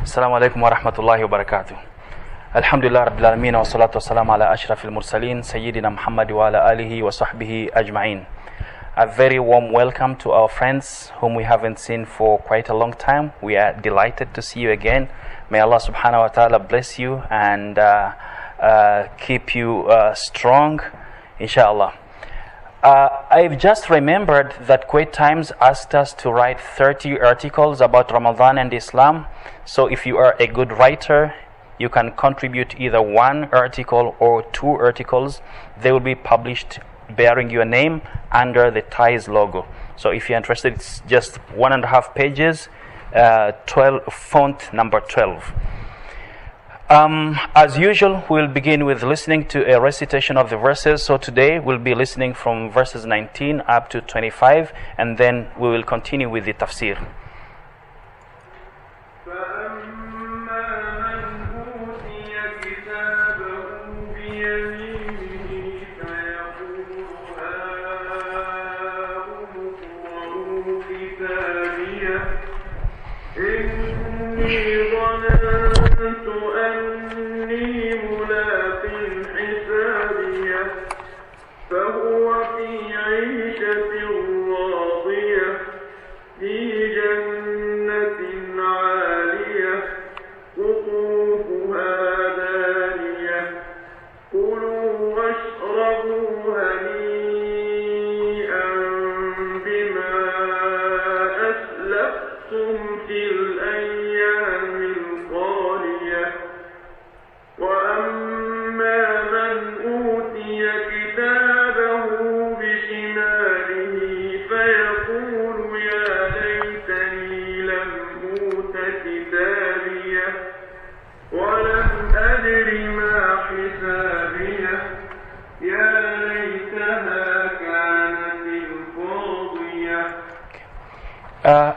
السلام عليكم ورحمة الله وبركاته. الحمد لله رب العالمين والصلاة والسلام على أشرف المرسلين سيدنا محمد وعلى آله وصحبه أجمعين. A very warm welcome to our friends whom we haven't seen for quite a long time. We are delighted to see you again. May Allah subhanahu wa ta'ala bless you and keep you strong, inshallah. I've just remembered that Kuwait Times asked us to write 30 articles about Ramadan and Islam. So if you are a good writer, you can contribute either one article or two articles. They will be published bearing your name under the TIES logo. So if you're interested, it's just 1.5 pages, 12 font number 12. As usual, we'll begin with listening to a recitation of the verses. So today we'll be listening from verses 19 up to 25, and then we will continue with the tafsir.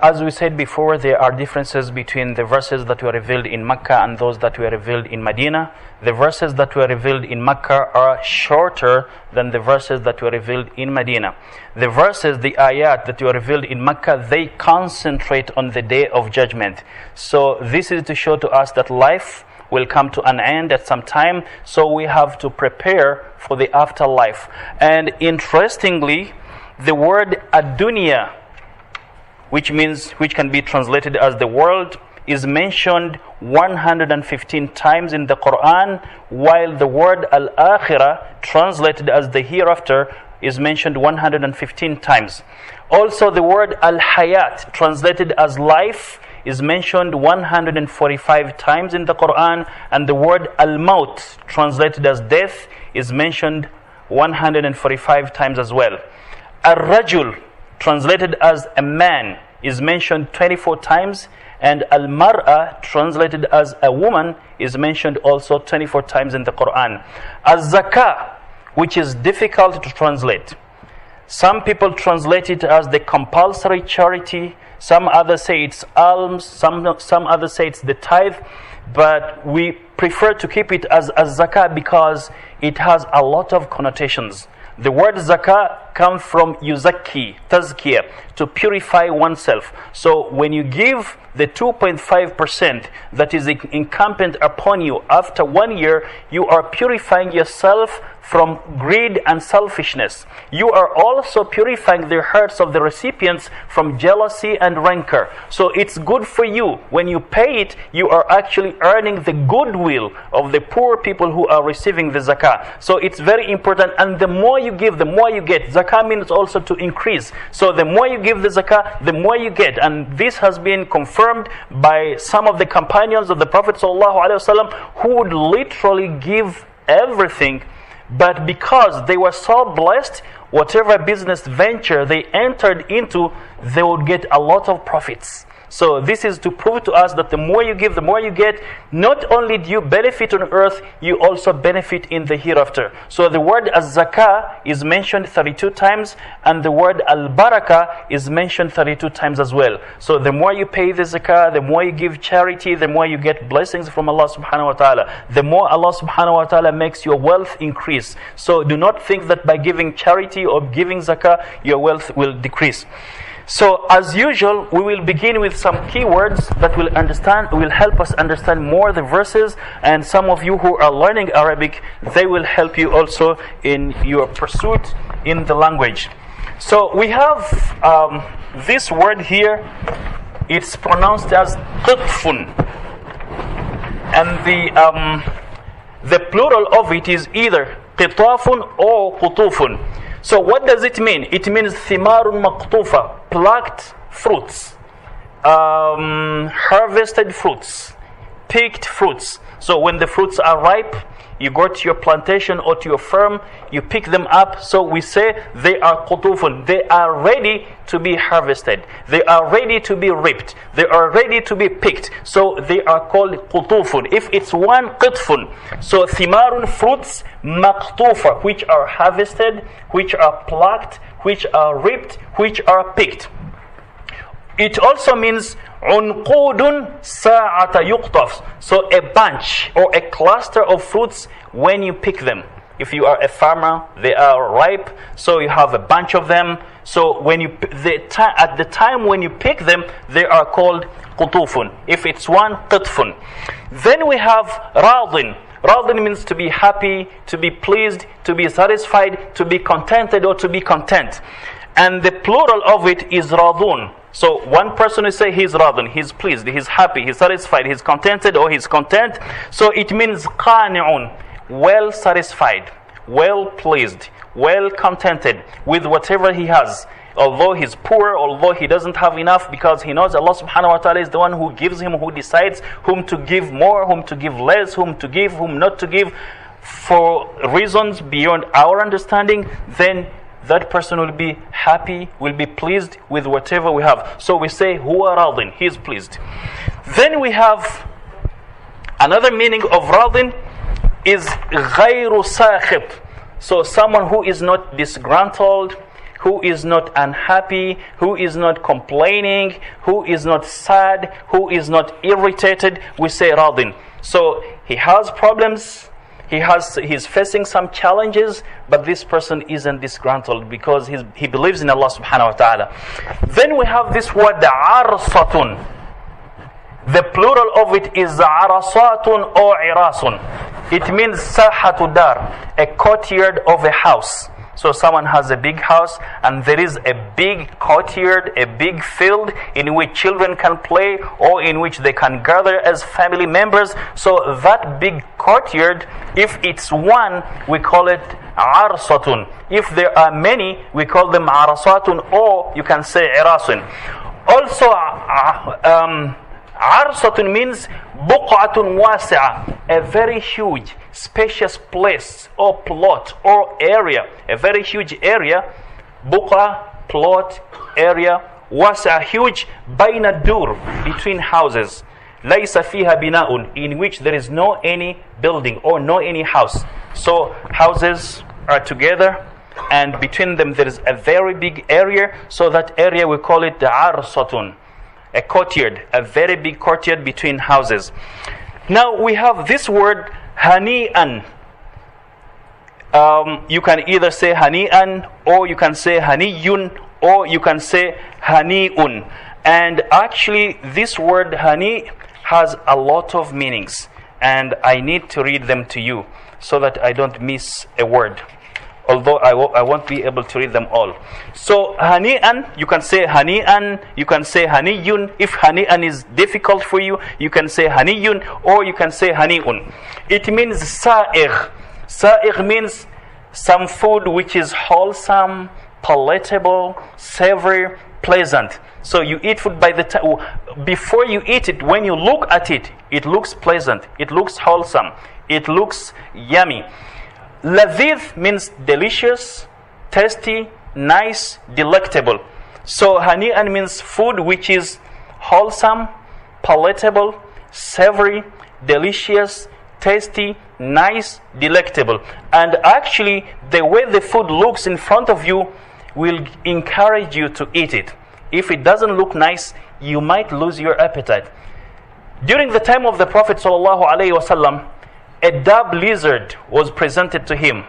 As we said before, there are differences between the verses that were revealed in Mecca and those that were revealed in Medina. The verses that were revealed in Mecca are shorter than the verses that were revealed in Medina. The verses, the ayat that were revealed in Mecca, they concentrate on the day of judgment. So this is to show to us that life will come to an end at some time, so we have to prepare for the afterlife. And interestingly, the word ad-dunya, which can be translated as the world, is mentioned 115 times in the Quran, while the word al-akhirah, translated as the hereafter, is mentioned 115 times. Also the word al-hayat, translated as life, is mentioned 145 times in the Quran, and the word al-maut, translated as death, is mentioned 145 times as well. Ar-rajul, translated as a man, is mentioned 24 times, and al-mar'a, translated as a woman, is mentioned also 24 times in the Quran. Az-zakah, which is difficult to translate. Some people translate it as the compulsory charity, some others say it's alms, some others say it's the tithe, but we prefer to keep it as zakah because it has a lot of connotations. The word zakah comes from yuzakki, tazkiyah, to purify oneself. So when you give the 2.5% that is incumbent upon you after 1 year, you are purifying yourself from greed and selfishness. You are also purifying the hearts of the recipients from jealousy and rancor. So it's good for you. When you pay it, you are actually earning the goodwill of the poor people who are receiving the zakah. So it's very important, and the more you give, the more you get. Zakah means also to increase. So the more you give the zakah, the more you get. And this has been confirmed by some of the companions of the Prophet ﷺ, who would literally give everything, but because they were so blessed, whatever business venture they entered into, they would get a lot of profits. So this is to prove to us that the more you give, the more you get. Not only do you benefit on earth, you also benefit in the hereafter. So the word az-zakah is mentioned 32 times, and the word al-barakah is mentioned 32 times as well. So the more you pay the zakah, the more you give charity, the more you get blessings from Allah subhanahu wa ta'ala. The more Allah subhanahu wa ta'ala makes your wealth increase. So do not think that by giving charity or giving zakah, your wealth will decrease. So as usual, we will begin with some keywords that will help us understand more the verses, and some of you who are learning Arabic, they will help you also in your pursuit in the language. So we have this word here. It's pronounced as qitfun, and the plural of it is either qitafun or qutufun. So what does it mean? It means thimarun maqtufa, plucked fruits, harvested fruits, picked fruits. So when the fruits are ripe, you go to your plantation or to your farm, you pick them up. So we say they are qutufun. They are ready to be harvested. They are ready to be ripped. They are ready to be picked. So they are called qutufun. If it's one, qitfun. So thimarun, fruits, maqtufa, which are harvested, which are plucked, which are ripped, which are picked. It also means unqudun sa'ata yuqtaf. So a bunch or a cluster of fruits when you pick them. If you are a farmer, they are ripe, so you have a bunch of them. So when you at the time when you pick them, they are called qutufun. If it's one, qitfun. Then we have radin. Radin means to be happy, to be pleased, to be satisfied, to be contented, or to be content. And the plural of it is radun. So one person will say he's radun, he's pleased, he's happy, he's satisfied, he's contented, or he's content. So it means qani'un, well satisfied, well pleased, well contented with whatever he has. Although he's poor, although he doesn't have enough, because he knows Allah subhanahu wa ta'ala is the one who gives him, who decides whom to give more, whom to give less, whom to give, whom not to give, for reasons beyond our understanding. Then that person will be happy, will be pleased with whatever we have. So we say, huwa radin, he is pleased. Then we have another meaning of radin is ghayru sakhib. So someone who is not disgruntled, who is not unhappy, who is not complaining, who is not sad, who is not irritated, we say radin. So he has problems, he's facing some challenges, but this person isn't disgruntled because he believes in Allah subhanahu wa ta'ala. Then we have this word arsatun. The plural of it is arasatun or irasun. It means sahatu dar, a courtyard of a house. So someone has a big house and there is a big courtyard, a big field in which children can play or in which they can gather as family members. So that big courtyard, if it's one, we call it arsatun. If there are many, we call them arasatun, or you can say irasun. Also, arsatun means buq'atun wasi'a, a very huge, spacious place or plot or area, a very huge area. Buqa, plot, area, wasi'a, huge, bayna dur, between houses. Laysa fiha bina'un, in which there is no any building or no any house. So houses are together and between them there is a very big area. So that area we call it arsatun, a courtyard, a very big courtyard between houses. Now we have this word hani'an. You can either say hani'an, or you can say haniyun, or you can say hani'un. And actually this word hani has a lot of meanings, and I need to read them to you so that I don't miss a word, although I won't be able to read them all. So hani'an, you can say hani'an, you can say haniyun. If hani'an is difficult for you, you can say haniyun, or you can say hani'un. It means sa'igh. Sa'igh means some food which is wholesome, palatable, savory, pleasant. So you eat food by the time, before you eat it, when you look at it, it looks pleasant, it looks wholesome, it looks yummy. Ladhith means delicious, tasty, nice, delectable. So hani'an means food which is wholesome, palatable, savory, delicious, tasty, nice, delectable. And actually the way the food looks in front of you will encourage you to eat it. If it doesn't look nice, you might lose your appetite. During the time of the Prophet ﷺ, a dove lizard was presented to him,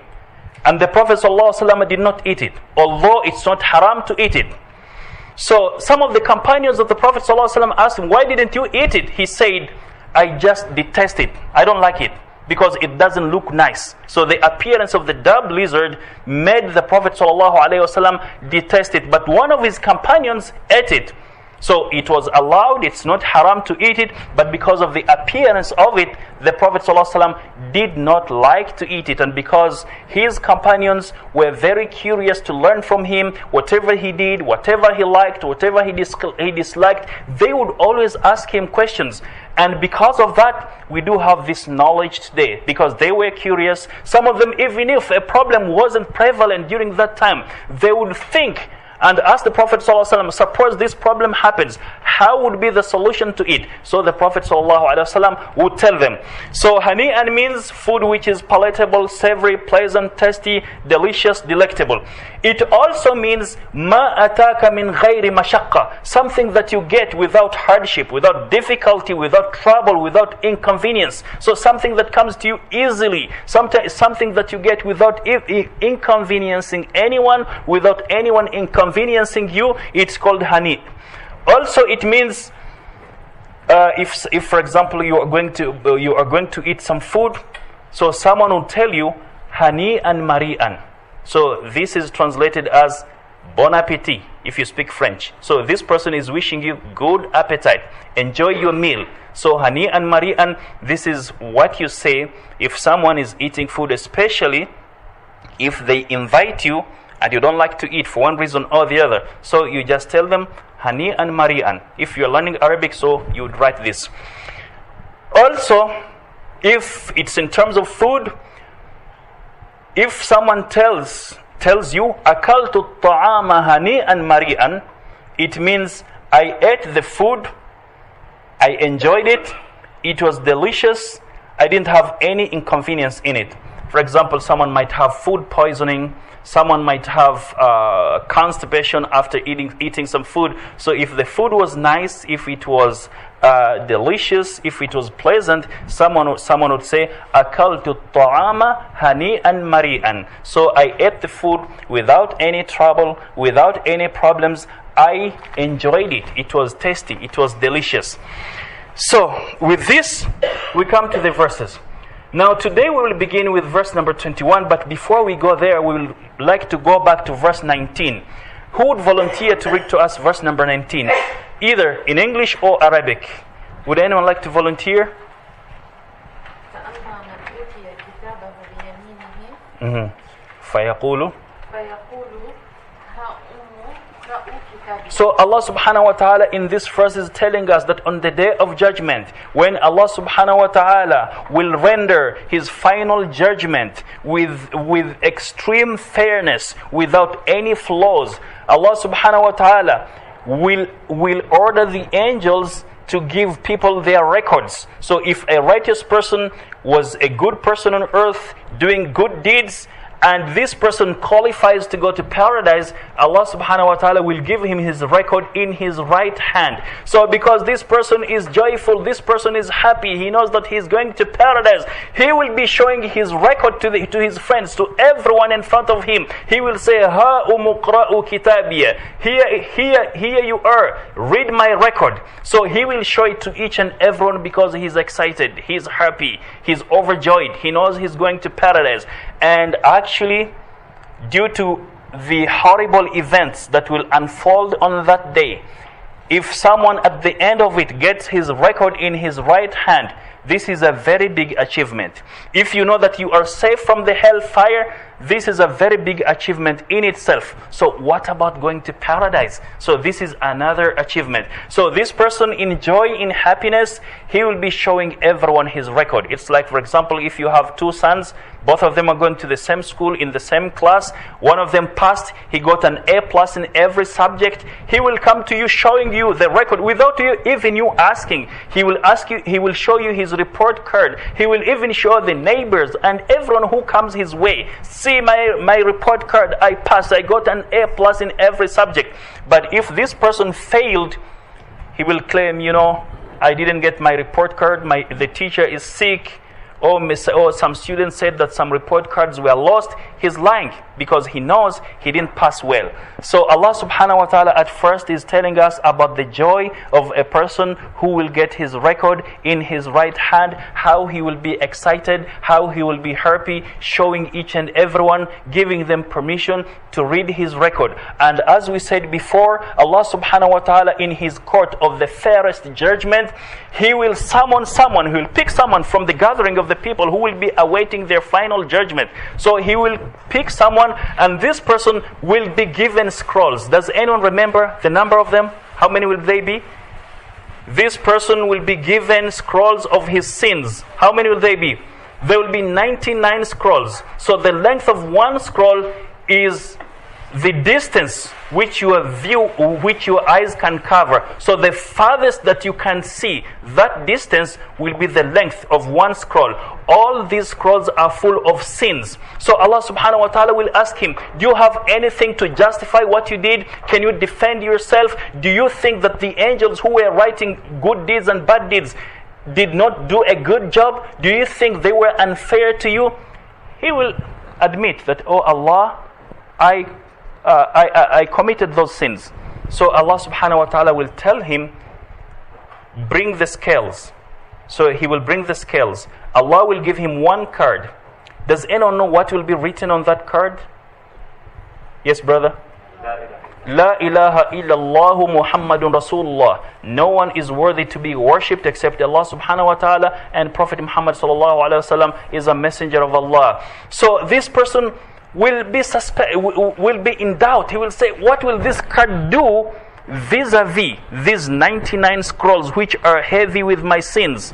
and the Prophet ﷺ did not eat it, although it's not haram to eat it. So some of the companions of the Prophet ﷺ asked him, why didn't you eat it? He said, I just detest it. I don't like it because it doesn't look nice. So the appearance of the dove lizard made the Prophet ﷺ detest it. But one of his companions ate it. So it was allowed, it's not haram to eat it, but because of the appearance of it, the Prophet ﷺ did not like to eat it. And because his companions were very curious to learn from him, whatever he did, whatever he liked, whatever he disliked, they would always ask him questions. And because of that, we do have this knowledge today, because they were curious. Some of them, even if a problem wasn't prevalent during that time, they would think and ask the Prophet ﷺ, suppose this problem happens, how would be the solution to it? So the Prophet ﷺ would tell them. So hani'an means food which is palatable, savory, pleasant, tasty, delicious, delectable. It also means ma ataka min ghayri mashaqqa, something that you get without hardship, without difficulty, without trouble, without inconvenience. So something that comes to you easily, something that you get without inconveniencing anyone, without anyone inconveniencing you, it's called hani. Also it means if for example you are going to eat some food, so someone will tell you hani and mari'an. So this is translated as bon appetit if you speak French. So this person is wishing you good appetite, enjoy your meal. So hani and mari'an, this is what you say if someone is eating food, especially if they invite you and you don't like to eat for one reason or the other. So you just tell them hani and mari'an. If you're learning Arabic, so you would write this. Also, if it's in terms of food, if someone tells you akaltu ta'ama hani and mari'an, it means I ate the food, I enjoyed it, it was delicious, I didn't have any inconvenience in it. For example, someone might have food poisoning, someone might have constipation after eating some food. So if the food was nice, if it was delicious, if it was pleasant, someone would say akaltu ta'ama hani'an mari'an. So I ate the food without any trouble, without any problems. I enjoyed it. It was tasty. It was delicious. So with this, we come to the verses. Now today we will begin with verse number 21, but before we go there, we would like to go back to verse 19. Who would volunteer to read to us verse number 19, either in English or Arabic? Would anyone like to volunteer? فيقول. So Allah subhanahu wa ta'ala in this verse is telling us that on the day of judgment, when Allah subhanahu wa ta'ala will render His final judgment with extreme fairness, without any flaws, Allah subhanahu wa ta'ala will order the angels to give people their records. So if a righteous person was a good person on earth doing good deeds, and this person qualifies to go to paradise, Allah subhanahu wa ta'ala will give him his record in his right hand. So because this person is joyful, this person is happy, he knows that he is going to paradise, he will be showing his record to his friends, to everyone in front of him. He will say, Ha umuqra'u kitabiya. Here you are, read my record. So he will show it to each and everyone because he is excited, he is happy, he is overjoyed, he knows he is going to paradise. And actually, due to the horrible events that will unfold on that day, if someone at the end of it gets his record in his right hand, this is a very big achievement. If you know that you are safe from the hellfire, this is a very big achievement in itself. So what about going to paradise? So this is another achievement. So this person in joy, in happiness, he will be showing everyone his record. It's like, for example, if you have two sons, both of them are going to the same school, in the same class. One of them passed, he got an A+ in every subject. He will come to you showing you the record without even you asking. He will show you his report card. He will even show the neighbors and everyone who comes his way. See my report card, I passed, I got an A+ in every subject. But if this person failed, he will claim, I didn't get my report card, the teacher is sick, or some students said that some report cards were lost, he's lying because he knows he didn't pass well. So Allah subhanahu wa ta'ala at first is telling us about the joy of a person who will get his record in his right hand, how he will be excited, how he will be happy, showing each and everyone, giving them permission to read his record. And as we said before, Allah subhanahu wa ta'ala in his court of the fairest judgment, he will summon someone, he will pick someone from the gathering of the people who will be awaiting their final judgment. So he will pick someone, and this person will be given scrolls. Does anyone remember the number of them? How many will they be? This person will be given scrolls of his sins. How many will they be? There will be 99 scrolls. So the length of one scroll is the distance which your eyes can cover. So the farthest that you can see, that distance will be the length of one scroll. All these scrolls are full of sins. So Allah subhanahu wa ta'ala will ask him, do you have anything to justify what you did? Can you defend yourself? Do you think that the angels who were writing good deeds and bad deeds did not do a good job? Do you think they were unfair to you? He will admit that, oh Allah, I committed those sins. So Allah subhanahu wa ta'ala will tell him, bring the scales. So he will bring the scales. Allah will give him one card. Does anyone know what will be written on that card? Yes, brother? La ilaha illallah Muhammadun Rasulullah. No one is worthy to be worshipped except Allah subhanahu wa ta'ala, and Prophet Muhammad sallallahu alaihi wasallam is a messenger of Allah. So this person will be in doubt. He will say, what will this card do vis-a-vis these 99 scrolls which are heavy with my sins?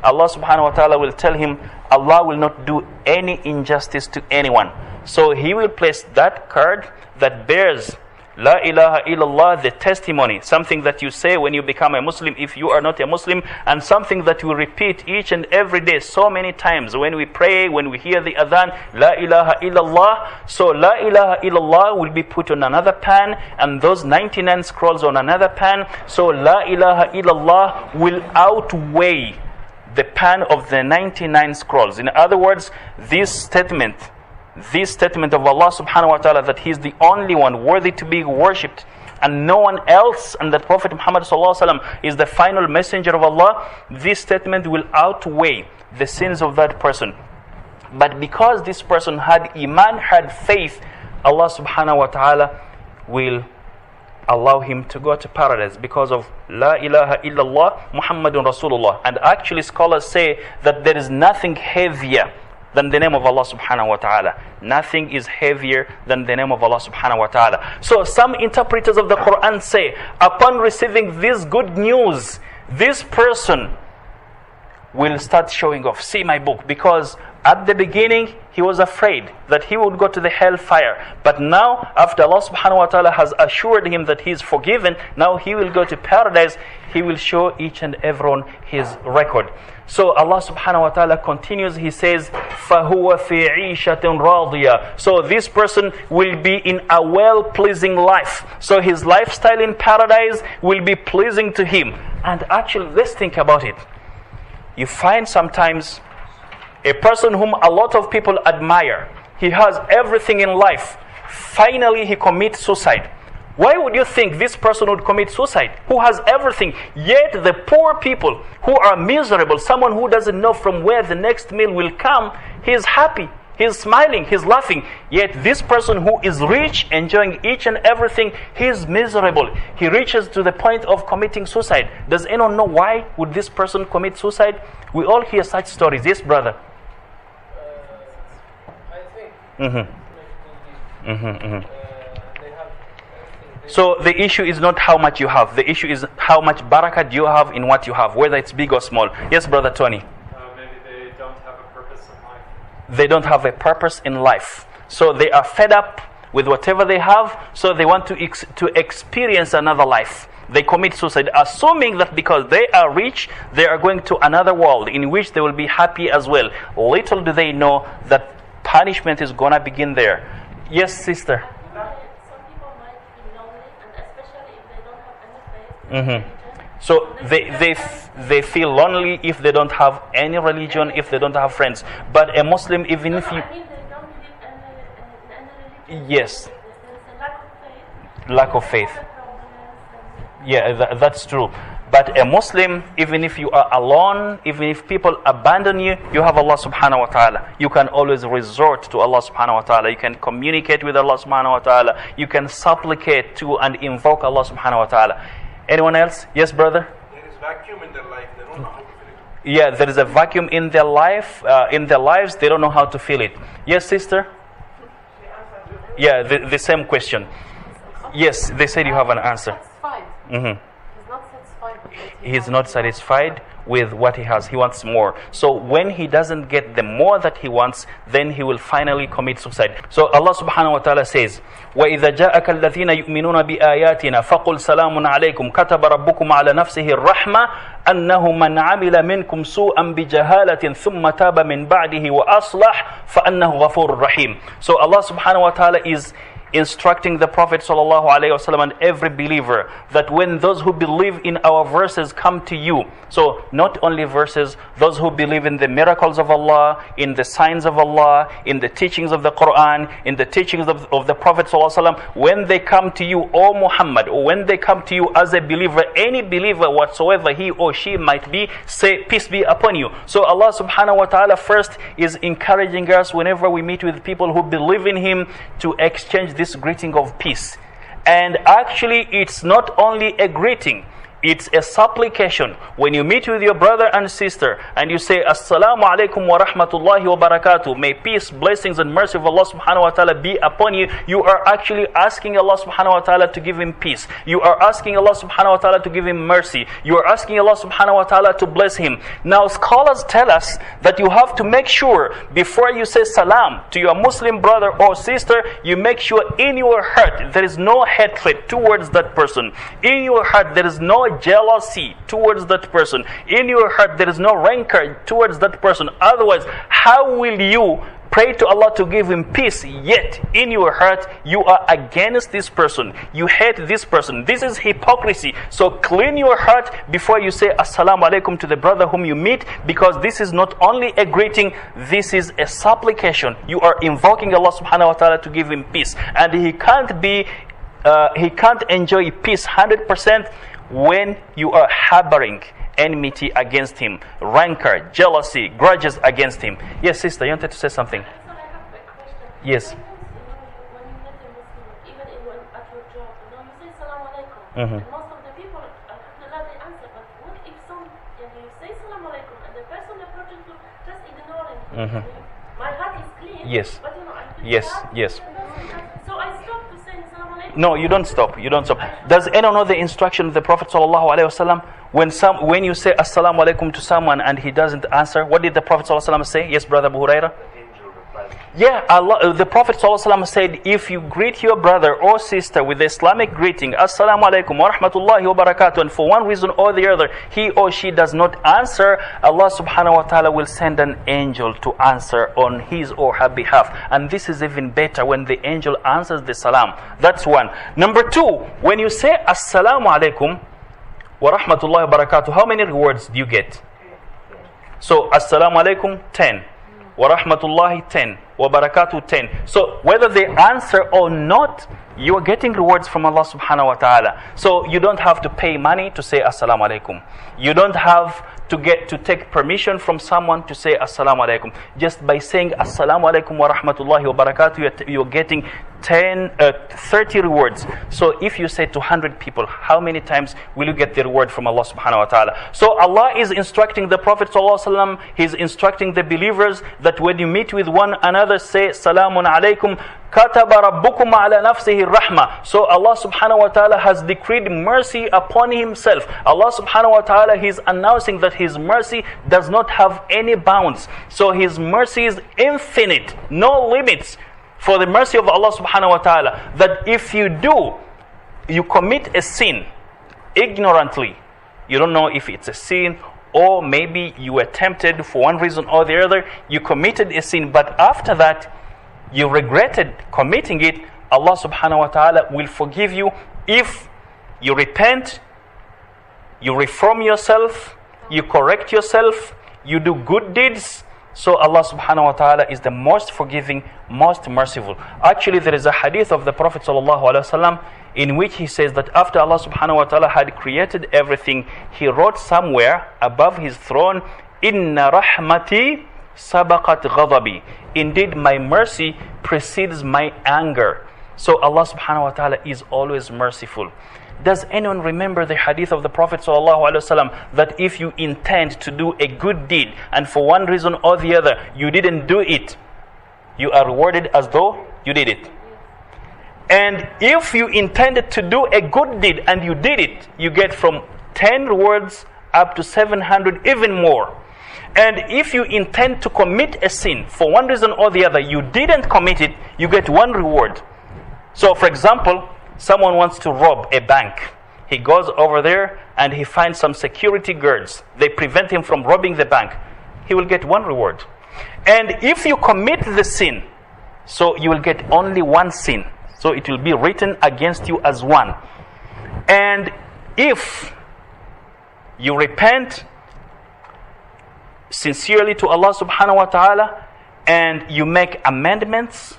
Allah subhanahu wa ta'ala will tell him, Allah will not do any injustice to anyone. So he will place that card that bears La ilaha illallah, the testimony, something that you say when you become a Muslim if you are not a Muslim, and something that you repeat each and every day so many times when we pray, when we hear the adhan, La ilaha illallah. So La ilaha illallah will be put on another pan, and those 99 scrolls on another pan. So La ilaha illallah will outweigh the pan of the 99 scrolls. In other words, this statement of Allah subhanahu wa ta'ala, that He is the only one worthy to be worshipped and no one else, and that Prophet Muhammad sallallahu alaihi wasallam is the final messenger of Allah, this statement will outweigh the sins of that person. But because this person had iman, had faith, Allah subhanahu wa ta'ala will allow him to go to paradise because of La ilaha illallah Muhammadun Rasulullah. And actually scholars say that there is nothing heavier than the name of Allah subhanahu wa ta'ala. Nothing is heavier than the name of Allah subhanahu wa ta'ala. So some interpreters of the Quran say, upon receiving this good news, this person will start showing off. See my book. Because at the beginning he was afraid that he would go to the hellfire. But now, after Allah subhanahu wa ta'ala has assured him that he is forgiven, now he will go to paradise. He will show each and everyone his record. So Allah subhanahu wa ta'ala continues, He says, فَهُوَ فِي عِيشَةٍ رَاضِيَةٍ. So this person will be in a well-pleasing life. So his lifestyle in paradise will be pleasing to him. And actually, let's think about it. You find sometimes a person whom a lot of people admire, he has everything in life. Finally, he commits suicide. Why would you think this person would commit suicide? Who has everything. Yet the poor people who are miserable, someone who doesn't know from where the next meal will come, he is happy, he is smiling, he is laughing. Yet this person who is rich, enjoying each and everything, he is miserable. He reaches to the point of committing suicide. Does anyone know why would this person commit suicide? We all hear such stories. Yes, brother? I think. So the issue is not how much you have. The issue is how much barakah do you have in what you have, whether it's big or small. Yes, brother Tony? Maybe they don't have a purpose in life. They don't have a purpose in life. So they are fed up with whatever they have, so they want to experience another life. They commit suicide, assuming that because they are rich, they are going to another world in which they will be happy as well. Little do they know that punishment is going to begin there. Yes, sister? So they feel lonely if they don't have any religion, if they don't have friends. But a Muslim, even if you... I mean, they don't believe in any religion. Yes. There is a lack of faith. Lack of faith. Yeah, that's true. But a Muslim, even if you are alone, even if people abandon you, you have Allah subhanahu wa ta'ala. You can always resort to Allah subhanahu wa ta'ala. You can communicate with Allah subhanahu wa ta'ala. You can supplicate to and invoke Allah subhanahu wa ta'ala. Anyone else? Yes, brother? There is vacuum in their life. They don't know how to fill it. Yeah, there is a vacuum in their life, in their lives. They don't know how to fill it. Yes, sister? Yeah, the same question. Yes, they said you have an answer. Satisfied. Mm-hmm. He's not satisfied with what he He's not satisfied with what he has. has. He wants more. So when he doesn't get the more that he wants, then he will finally commit suicide. So Allah subhanahu wa ta'ala says, وَإِذَا جَاءَكَ الَّذِينَ يُؤْمِنُونَ بِآيَاتِنَا فَقُلْ سَلَامٌ عَلَيْكُمْ كَتَبَ رَبُّكُمْ عَلَى نَفْسِهِ الرَّحْمَةِ أَنَّهُ مَنْ عَمِلَ مِنْكُمْ سُوءًا بِجَهَالَةٍ ثُمَّ تَابَ مِنْ بَعْدِهِ وَأَصْلَحَ فَأَنَّهُ غَفُورٌ رَحِيمٌ. So Allah subhanahu wa ta'ala is instructing the Prophet sallallahu alaihi wasallam and every believer that when those who believe in our verses come to you, so not only verses, those who believe in the miracles of Allah, in the signs of Allah, in the teachings of the Quran, in the teachings of the Prophet sallallahu alaihi wasallam, when they come to you, O Muhammad, or when they come to you as a believer, any believer whatsoever he or she might be, say peace be upon you. So Allah subhanahu wa ta'ala first is encouraging us whenever we meet with people who believe in Him to exchange this greeting of peace. And actually it's not only a greeting, it's a supplication. When you meet with your brother and sister and you say Assalamu alaikum wa rahmatullahi wa barakatuh, may peace, blessings and mercy of Allah subhanahu wa ta'ala be upon you, you are actually asking Allah subhanahu wa ta'ala to give him peace. You are asking Allah subhanahu wa ta'ala to give him mercy. You are asking Allah subhanahu wa ta'ala to bless him. Now scholars tell us that you have to make sure before you say salam to your Muslim brother or sister, you make sure in your heart there is no hatred towards that person. In your heart there is no jealousy towards that person. In your heart there is no rancor towards that person. Otherwise, how will you pray to Allah to give him peace, yet in your heart you are against this person, you hate this person? This is hypocrisy. So clean your heart before you say Assalamu alaikum to the brother whom you meet, because this is not only a greeting, this is a supplication. You are invoking Allah subhanahu wa ta'ala to give him peace, and he can't enjoy peace 100% when you are harboring enmity against him, rancor, jealousy, grudges against him. Yes, sister, you wanted to say something? So I have a question. Yes. When you met a Muslim, even at your job, you say Salam alaikum. Mhm. And most of the people, alhamdulillah, they answer. But what if you say Salam alaikum and the person approaching you just ignoring him? Mhm. My heart is clean. Yes. But I feel Yes, bad. yes. So I stopped to say Salam alaikum. No, you don't stop. You don't stop. Does anyone know the instruction of the Prophet sallallahu alaihi wasallam? When you say Assalamu alaikum to someone and he doesn't answer, what did the Prophet sallallahu alaihi wasallam say? Yes, brother Abu Huraira? Yeah, the Prophet ﷺ said, if you greet your brother or sister with the Islamic greeting, Assalamu alaikum wa rahmatullahi wa barakatuh, and for one reason or the other, he or she does not answer, Allah subhanahu wa ta'ala will send an angel to answer on his or her behalf. And this is even better when the angel answers the salam. That's one. Number two, when you say Assalamu alaikum wa rahmatullahi wa barakatuh, how many rewards do you get? So, Assalamu alaikum, 10. Wa rahmatullahi, 10. Wa barakatuh, 10. So whether they answer or not, you are getting rewards from Allah subhanahu wa ta'ala. So you don't have to pay money to say Assalamu alaikum. You don't have to take permission from someone to say Assalamu alaikum. Just by saying Assalamu alaikum wa rahmatullahi wa barakatuh, you're getting 30 rewards. So if you say to 100 people, how many times will you get the reward from Allah subhanahu wa ta'ala? So Allah is instructing the Prophet sallallahu alaihi wasallam, He's instructing the believers that when you meet with one another, say Salamun alaikum, kataba rabbukum ala nafsihi rahmah. So Allah subhanahu wa ta'ala has decreed mercy upon Himself. Allah subhanahu wa ta'ala, He's announcing that His mercy does not have any bounds. So His mercy is infinite, no limits. For the mercy of Allah subhanahu wa ta'ala, that if you commit a sin ignorantly, you don't know if it's a sin, or maybe you were tempted for one reason or the other, you committed a sin, but after that you regretted committing it, Allah subhanahu wa ta'ala will forgive you if you repent you reform yourself, you correct yourself, you do good deeds. So Allah subhanahu wa ta'ala is the most forgiving, most merciful. Actually, there is a hadith of the Prophet sallallahu alaihi wasallam in which he says that after Allah subhanahu wa ta'ala had created everything, he wrote somewhere above his throne, Inna rahmati sabaqat ghadabi. Indeed, my mercy precedes my anger. So Allah subhanahu wa ta'ala is always merciful. Does anyone remember the hadith of the Prophet ﷺ that if you intend to do a good deed and for one reason or the other you didn't do it, you are rewarded as though you did it? And if you intended to do a good deed and you did it, you get from 10 rewards up to 700, even more. And if you intend to commit a sin for one reason or the other, you didn't commit it, you get 1 reward. So for example, someone wants to rob a bank. He goes over there and he finds some security guards. They prevent him from robbing the bank. He will get 1 reward. And if you commit the sin, so you will get only 1 sin. So it will be written against you as 1. And if you repent sincerely to Allah subhanahu wa ta'ala and you make amendments,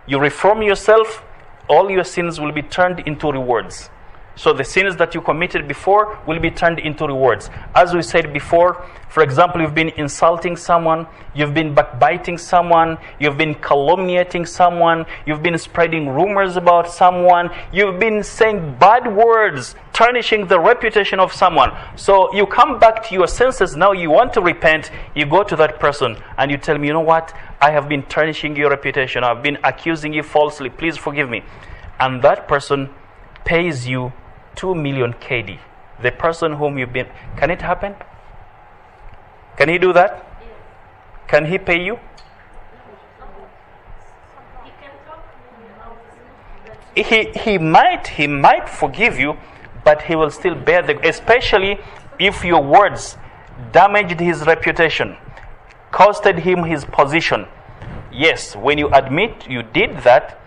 you reform yourself, all your sins will be turned into rewards. So the sins that you committed before will be turned into rewards. As we said before, for example, you've been insulting someone, you've been backbiting someone, you've been calumniating someone, you've been spreading rumors about someone, you've been saying bad words, tarnishing the reputation of someone. So you come back to your senses, now you want to repent, you go to that person and you tell him, you know what, I have been tarnishing your reputation, I've been accusing you falsely, please forgive me. And that person pays you 2 million KD. The person whom you've been... Can it happen? Can he do that? Yes. Can he pay you? He can talk. He might forgive you, but he will still bear the... Especially if your words damaged his reputation, costed him his position. Yes, when you admit you did that,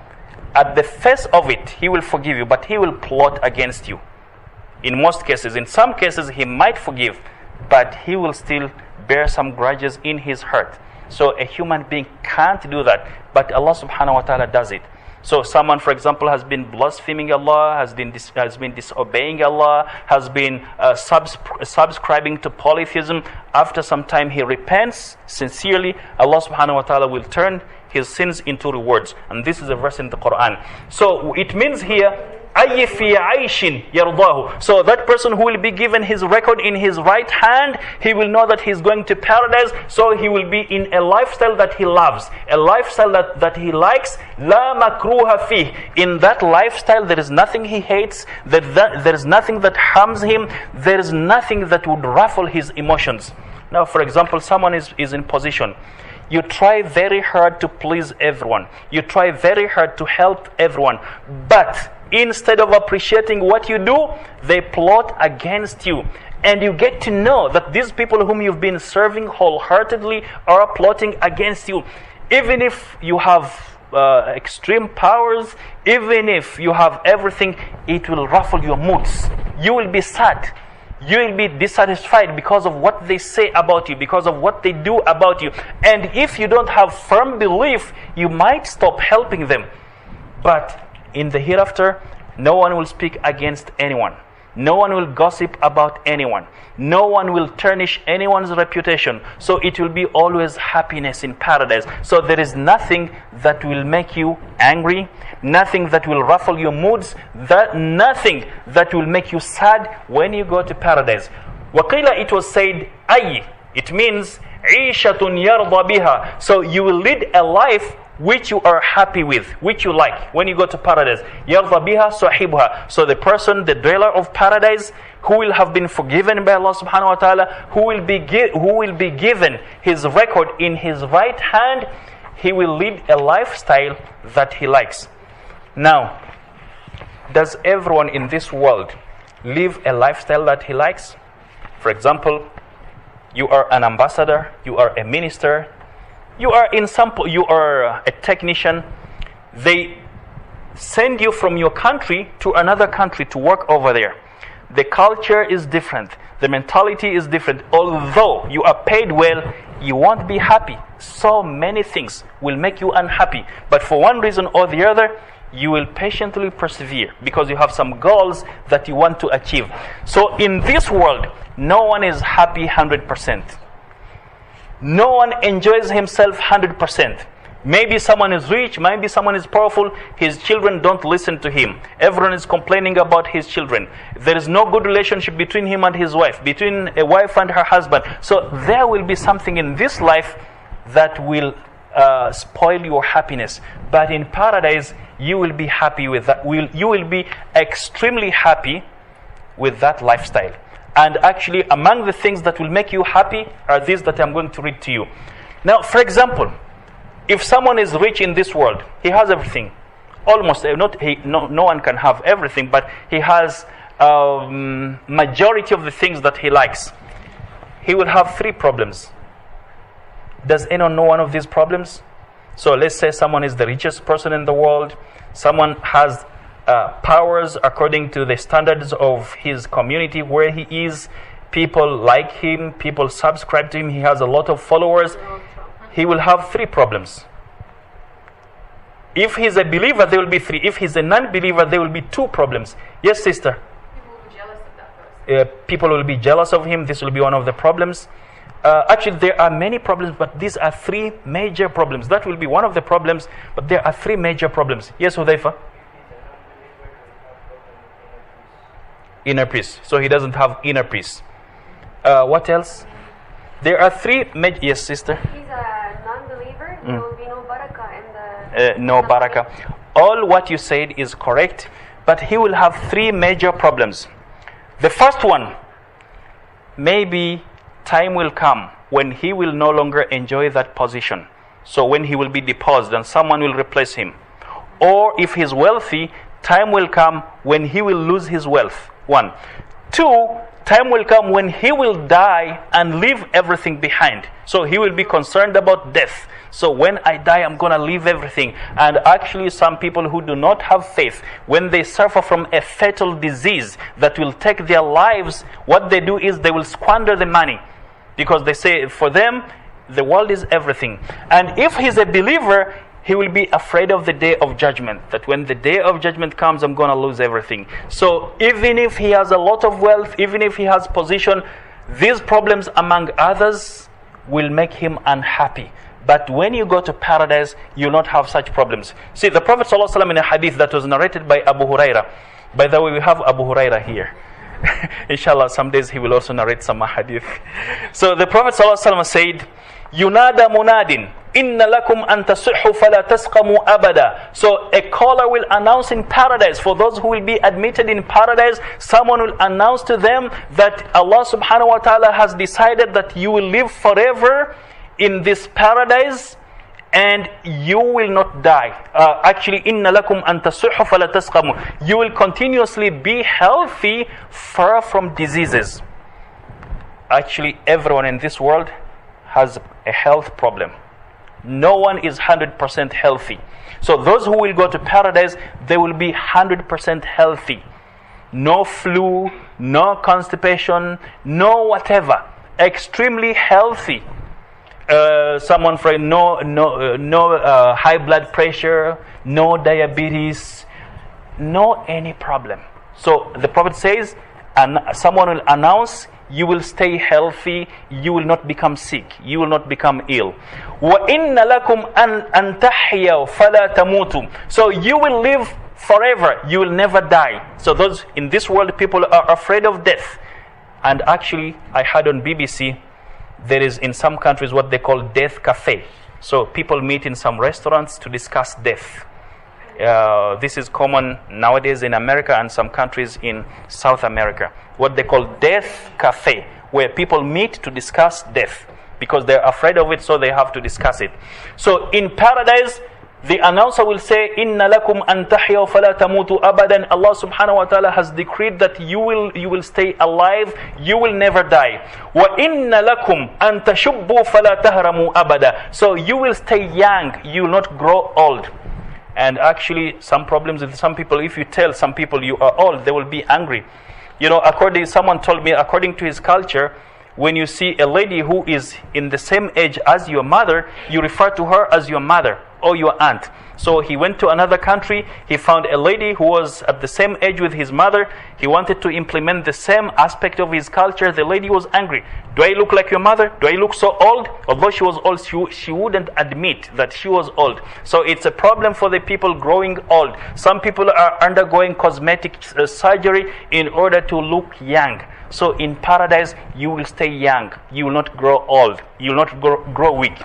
at the face of it, he will forgive you, but he will plot against you. In most cases, in some cases, he might forgive, but he will still bear some grudges in his heart. So a human being can't do that, but Allah subhanahu wa ta'ala does it. So someone, for example, has been blaspheming Allah, has been disobeying Allah, has been subscribing to polytheism. After some time, he repents sincerely. Allah subhanahu wa ta'ala will turn his sins into rewards. And this is a verse in the Quran. So it means here, أَيِّ فِي عَيْشٍ يَرْضَاهُ. So that person who will be given his record in his right hand, he will know that he's going to paradise. So he will be in a lifestyle that he loves, a lifestyle that he likes. لَا مَكْرُوهَ فِيهِ. In that lifestyle, there is nothing he hates, there is nothing that harms him, there is nothing that would ruffle his emotions. Now, for example, someone is in position. You try very hard to please everyone. You try very hard to help everyone. But instead of appreciating what you do, they plot against you. And you get to know that these people whom you've been serving wholeheartedly are plotting against you. Even if you have extreme powers, even if you have everything, it will ruffle your moods. You will be sad. You will be dissatisfied because of what they say about you, because of what they do about you. And if you don't have firm belief, you might stop helping them. But in the hereafter, no one will speak against anyone. No one will gossip about anyone. No one will tarnish anyone's reputation. So it will be always happiness in paradise. So there is nothing that will make you angry, nothing that will ruffle your moods, nothing that will make you sad when you go to paradise. Waqila, it was said, ay, it means عِيشَةٌ يَرْضَى بِهَا. So you will lead a life which you are happy with, which you like when you go to paradise. يَرْضَى بِهَا صَحِبُهَا. So the person, the dweller of paradise, who will have been forgiven by Allah subhanahu wa ta'ala, who will be given his record in his right hand, he will lead a lifestyle that he likes. Now, does everyone in this world live a lifestyle that he likes? For example, you are an ambassador, you are a minister, you are a technician. They send you from your country to another country to work over there. The culture is different. The mentality is different. Although you are paid well, you won't be happy. So many things will make you unhappy. But for one reason or the other, you will patiently persevere because you have some goals that you want to achieve. So in this world, no one is happy 100%. No one enjoys himself 100%. Maybe someone is rich, maybe someone is powerful, his children don't listen to him. Everyone is complaining about his children. There is no good relationship between him and his wife, between a wife and her husband. So there will be something in this life that will spoil your happiness. But in paradise, you will be happy with that. You will be extremely happy with that lifestyle. And actually, among the things that will make you happy are these that I'm going to read to you. Now, for example, if someone is rich in this world, he has everything. Almost, no one can have everything, but he has majority of the things that he likes. He will have 3 problems. Does anyone know one of these problems? So let's say someone is the richest person in the world. Someone has powers according to the standards of his community where he is. People like him. People subscribe to him. He has a lot of followers. He will have 3 problems. If he's a believer, there will be 3. If he's a non-believer, there will be 2 problems. Yes, sister? People will be jealous of that person. People will be jealous of him. This will be one of the problems. Actually, there are many problems, but these are 3 major problems. That will be one of the problems, but there are 3 major problems. Yes, Hudhaifa? Inner peace. So he doesn't have inner peace. What else? There are 3 major... Yes, sister? He's a non-believer. There will be no barakah in the... No barakah. All what you said is correct, but he will have 3 major problems. The first one, maybe time will come when he will no longer enjoy that position. So when he will be deposed and someone will replace him. Or if he's wealthy, time will come when he will lose his wealth. 1. 2, time will come when he will die and leave everything behind. So he will be concerned about death. So when I die, I'm going to leave everything. And actually, some people who do not have faith, when they suffer from a fatal disease that will take their lives, what they do is they will squander the money. Because they say, for them, the world is everything. And if he's a believer, he will be afraid of the day of judgment. That when the day of judgment comes, I'm going to lose everything. So even if he has a lot of wealth, even if he has position, these problems among others will make him unhappy. But when you go to paradise, you'll not have such problems. See, the Prophet ﷺ in a hadith that was narrated by Abu Huraira. By the way, we have Abu Huraira here. Inshallah, some days he will also narrate some hadith. So the Prophet ﷺ said, Yunada munadin, inna lakum an tasihhu fala tasqamu abada. So a caller will announce in paradise, for those who will be admitted in paradise, someone will announce to them that Allah subhanahu wa ta'ala has decided that you will live forever in this paradise and you will not die. Actually, inna lakum an tasihhu fala tasqamu. You will continuously be healthy, far from diseases. Actually, everyone in this world has a health problem. No one is 100% healthy. So those who will go to paradise, they will be 100% healthy. No flu, no constipation, no whatever. Extremely healthy. Someone for no high blood pressure, no diabetes, no any problem. So the Prophet says, and someone will announce, you will stay healthy, you will not become sick, you will not become ill. وَإِنَّ لَكُمْ أَن تَحْيَوْا فَلَا تَمُوتُوا. So you will live forever, you will never die. So those in this world, people are afraid of death. And actually, I heard on BBC, there is in some countries what they call death cafe. So people meet in some restaurants to discuss death. This is common nowadays in America and some countries in South America. What they call death cafe, where people meet to discuss death. Because they're afraid of it, so they have to discuss it. So in paradise, the announcer will say, Inna lakum an tahyaw fala tamutu abadan. Allah subhanahu wa ta'ala has decreed that you will stay alive, you will never die. Wa inna lakum an tashubbu fala tahramu abada. So you will stay young, you will not grow old. And actually, some problems with some people, if you tell some people you are old, they will be angry. Someone told me, according to his culture, when you see a lady who is in the same age as your mother, you refer to her as your mother or your aunt. So he went to another country, he found a lady who was at the same age with his mother. He wanted to implement the same aspect of his culture. The lady was angry. Do I look like your mother? Do I look so old? Although she was old, she wouldn't admit that she was old. So it's a problem for the people growing old. Some people are undergoing cosmetic surgery in order to look young. So in paradise, you will stay young. You will not grow old. You will not grow weak.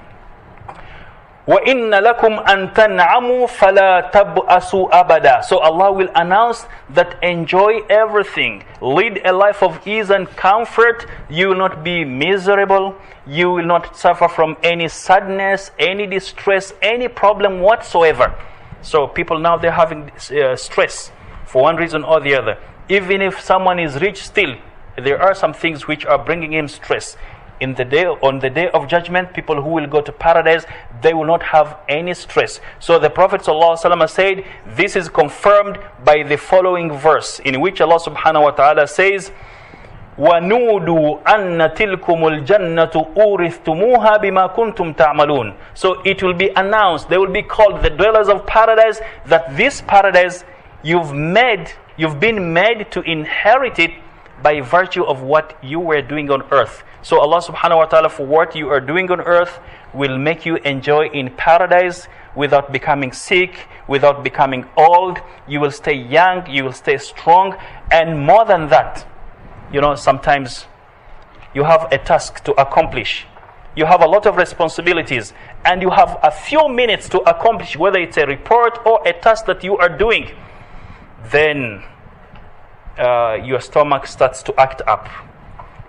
وَإِنَّ لَكُمْ أَن تَنْعَمُوا فَلَا تَبْأَسُوا أَبَدًا. So Allah will announce that enjoy everything. Lead a life of ease and comfort. You will not be miserable. You will not suffer from any sadness, any distress, any problem whatsoever. So people now, they're having stress for one reason or the other. Even if someone is rich still, there are some things which are bringing him stress. On the day of judgment, people who will go to paradise, they will not have any stress. So the Prophet ﷺ said, this is confirmed by the following verse, in which Allah subhanahu wa ta'ala says, وَنُودُوا أَنَّ تِلْكُمُ الْجَنَّةُ أُورِثْتُمُوهَا بِمَا كُنْتُمْ تَعْمَلُونَ. So it will be announced, they will be called the dwellers of paradise, that this paradise you've been made to inherit it by virtue of what you were doing on earth. So Allah subhanahu wa ta'ala, for what you are doing on earth, will make you enjoy in paradise without becoming sick, without becoming old. You will stay young, you will stay strong. And more than that, sometimes you have a task to accomplish. You have a lot of responsibilities, and you have a few minutes to accomplish, whether it's a report or a task that you are doing. Then your stomach starts to act up.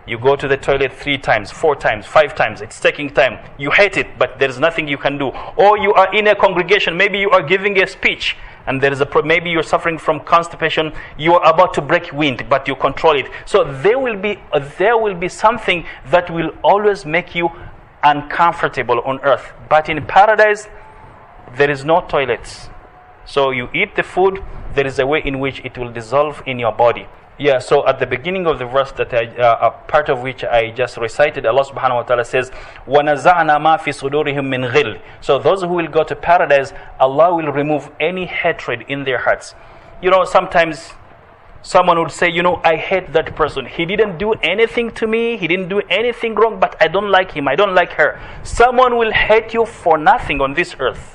You go to the toilet 3 times, 4 times, 5 times. It's taking time. You hate it, but there's nothing you can do. Or you are in a congregation. Maybe you are giving a speech, and maybe you're suffering from constipation. You are about to break wind, but you control it. So there will be something that will always make you uncomfortable on earth. But in paradise, there is no toilets. So you eat the food. There is a way in which it will dissolve in your body. Yeah, so at the beginning of the verse that a part of which I just recited, Allah subhanahu wa ta'ala says, وَنَزَعْنَا مَا فِي صُدُورِهِمْ مِنْ غِلٍّ. So those who will go to paradise, Allah will remove any hatred in their hearts. Sometimes someone would say, I hate that person. He didn't do anything to me. He didn't do anything wrong, but I don't like him. I don't like her. Someone will hate you for nothing on this earth.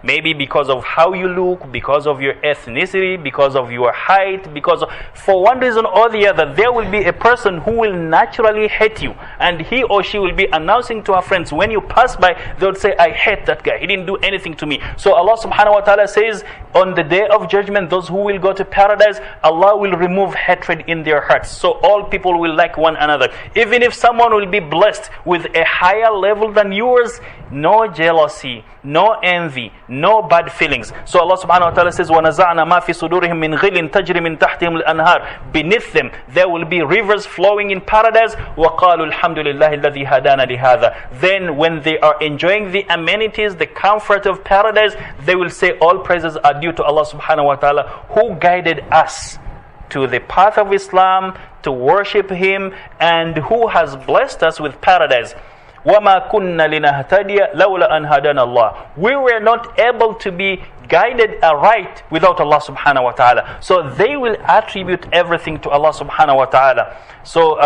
Maybe because of how you look, because of your ethnicity, because of your height, for one reason or the other, there will be a person who will naturally hate you. And he or she will be announcing to her friends, when you pass by, they will say, I hate that guy. He didn't do anything to me. So Allah subhanahu wa ta'ala says, on the day of judgment, those who will go to paradise, Allah will remove hatred in their hearts. So all people will like one another. Even if someone will be blessed with a higher level than yours, no jealousy, no envy, no bad feelings. So Allah subhanahu wa ta'ala says, وَنَزَعْنَا مَا فِي صُدُورِهِمْ مِنْ غِلٍّ تَجْرِ مِنْ تَحْتِهِمُ الْأَنْهَارِ. Beneath them, there will be rivers flowing in paradise. وَقَالُوا الْحَمْدُ لِلَّهِ الَّذِي هَدَانَا لِهَذَا. Then when they are enjoying the amenities, the comfort of paradise, they will say, all praises are due to Allah subhanahu wa ta'ala, who guided us to the path of Islam, to worship Him, and who has blessed us with paradise. وَمَا كُنَّا لِنَهْتَدِيَ لَوْلَا أَنْ هَدَانَا اللَّهُ. We were not able to be guided aright without Allah subhanahu wa ta'ala. So they will attribute everything to Allah subhanahu wa ta'ala. So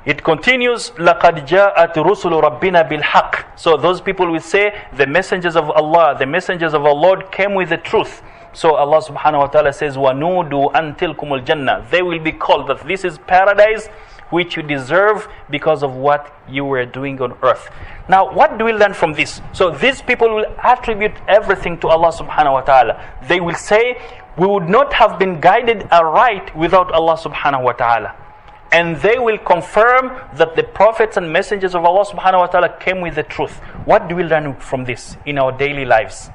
it continues, لَقَدْ جَاءَتْ رُسُلُ رَبِّنَا بِالْحَقِّ. So those people will say, the messengers of Allah, the messengers of our Lord came with the truth. So Allah subhanahu wa ta'ala says, وَنُودُوا أَن تِلْكُمُ الْجَنَّةِ. They will be called that this is paradise, which you deserve because of what you were doing on earth. Now, what do we learn from this? So these people will attribute everything to Allah subhanahu wa ta'ala. They will say, we would not have been guided aright without Allah subhanahu wa ta'ala. And they will confirm that the prophets and messengers of Allah subhanahu wa ta'ala came with the truth. What do we learn from this in our daily lives?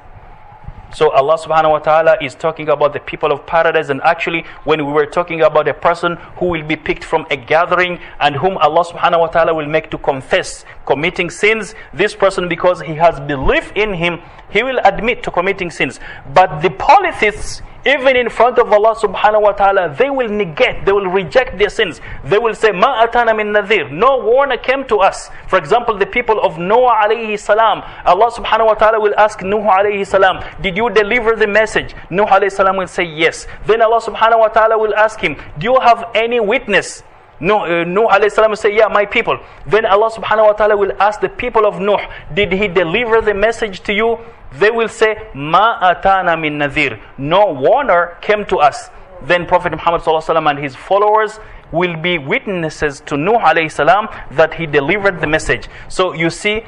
So Allah subhanahu wa ta'ala is talking about the people of paradise, and actually when we were talking about a person who will be picked from a gathering and whom Allah subhanahu wa ta'ala will make to confess committing sins, this person, because he has belief in Him, he will admit to committing sins. But the polytheists, even in front of Allah subhanahu wa ta'ala, they will negate, they will reject their sins. They will say, Ma atana min nadhir. No warner came to us. For example, the people of Noah alayhi salam, Allah subhanahu wa ta'ala will ask Nuh alayhi salam, did you deliver the message? Nuh alayhi salam will say yes. Then Allah subhanahu wa ta'ala will ask him, do you have any witness? Nuh alayhi salam will say, yeah, my people. Then Allah subhanahu wa ta'ala will ask the people of Nuh, did he deliver the message to you? They will say, Ma atana min nadhir. No warner came to us. Then Prophet Muhammad sallallahu alaihi wasallam and his followers will be witnesses to Nuh alayhi salam that he delivered the message. So you see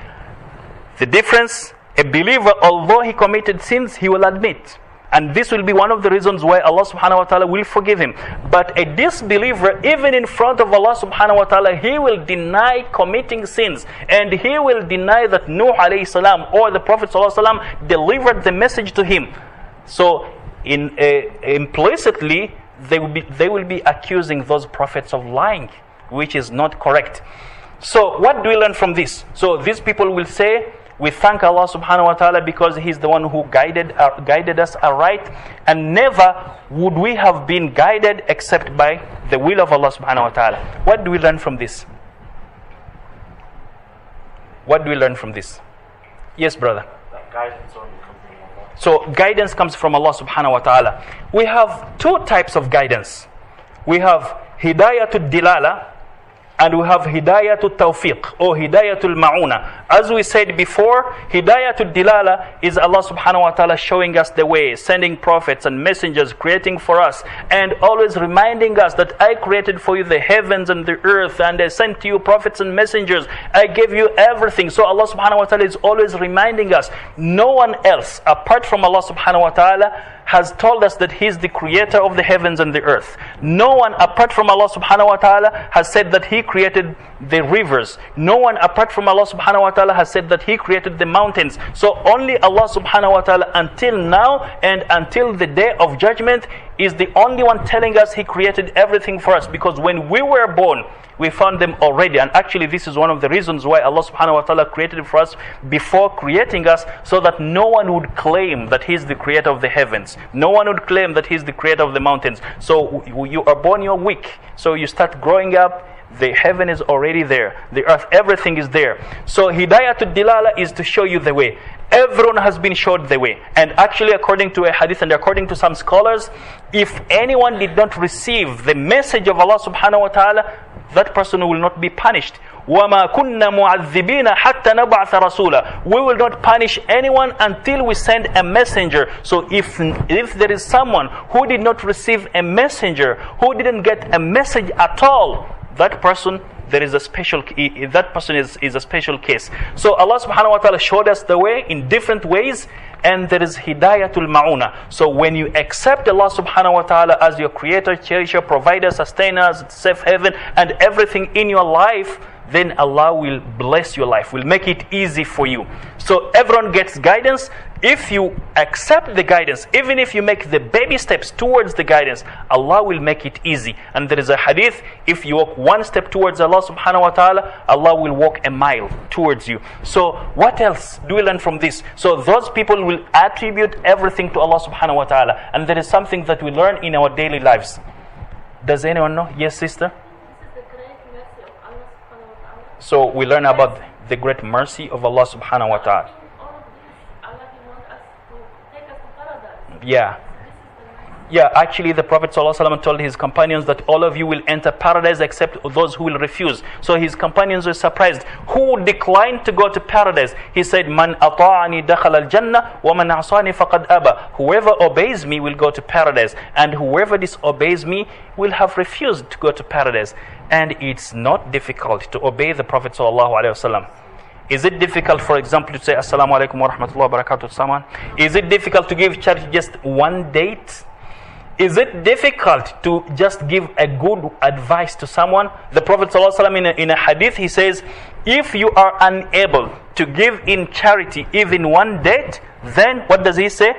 the difference. A believer, although he committed sins, he will admit. And this will be one of the reasons why Allah subhanahu wa ta'ala will forgive him. But a disbeliever, even in front of Allah subhanahu wa ta'ala, he will deny committing sins. And he will deny that Nuh alayhi salam or the Prophet sallallahu alaihi wasallam delivered the message to him. So implicitly, they will be accusing those prophets of lying, which is not correct. So what do we learn from this? So these people will say, we thank Allah subhanahu wa ta'ala because He's the one who guided us aright, and never would we have been guided except by the will of Allah subhanahu wa ta'ala. What do we learn from this? What do we learn from this? Yes, brother. So guidance comes from Allah subhanahu wa ta'ala. We have two types of guidance. We have hidayatul dilala, and we have hidayatul tawfiq or hidayatul ma'una. As we said before, hidayatul dilala is Allah subhanahu wa ta'ala showing us the way, sending prophets and messengers, creating for us, and always reminding us that I created for you the heavens and the earth, and I sent to you prophets and messengers. I gave you everything. So Allah subhanahu wa ta'ala is always reminding us. No one else apart from Allah subhanahu wa ta'ala has told us that He is the creator of the heavens and the earth. No one apart from Allah subhanahu wa ta'ala has said that He created the rivers. No one apart from Allah subhanahu wa ta'ala has said that He created the mountains. So only Allah subhanahu wa ta'ala until now and until the day of judgment is the only one telling us He created everything for us. Because when we were born, we found them already. And actually this is one of the reasons why Allah subhanahu wa ta'ala created it for us before creating us, so that no one would claim that He is the creator of the heavens. No one would claim that He is the creator of the mountains. So you are born, you're weak. So you start growing up, the heaven is already there. The earth, everything is there. So hidayatul dilala is to show you the way. Everyone has been showed the way. And actually according to a hadith and according to some scholars, if anyone did not receive the message of Allah subhanahu wa ta'ala, that person will not be punished. وَمَا كُنَّا مُعَذِّبِينَ حَتَّى نَبْعَثَ رَسُولًا. We will not punish anyone until we send a messenger. So if there is someone who did not receive a messenger, who didn't get a message at all, that person, there is a special, that person is a special case. So Allah subhanahu wa ta'ala showed us the way in different ways, and there is hidayatul ma'una. So when you accept Allah subhanahu wa ta'ala as your creator, cherisher, provider, sustainer, safe haven, and everything in your life, then Allah will bless your life, will make it easy for you. So everyone gets guidance. If you accept the guidance, even if you make the baby steps towards the guidance, Allah will make it easy. And there is a hadith, if you walk one step towards Allah subhanahu wa ta'ala, Allah will walk a mile towards you. So what else do we learn from this? So those people will attribute everything to Allah subhanahu wa ta'ala. And there is something that we learn in our daily lives. Does anyone know? Yes, sister? So we learn about the great mercy of Allah subhanahu wa ta'ala. Yeah, actually the Prophet ﷺ told his companions that all of you will enter paradise except those who will refuse. So his companions were surprised. Who would decline to go to paradise? He said, Man ata'ani dakhala al-jannah wa man asani faqad aba. Whoever obeys me will go to paradise, and whoever disobeys me will have refused to go to paradise. And it's not difficult to obey the Prophet ﷺ. Is it difficult, for example, to say Assalamu alaikum wa rahmatullahi wa barakatuh to someone? Is it difficult to give charity just one date? Is it difficult to just give a good advice to someone? The Prophet ﷺ in a hadith, he says, if you are unable to give in charity even one date, then what does he say?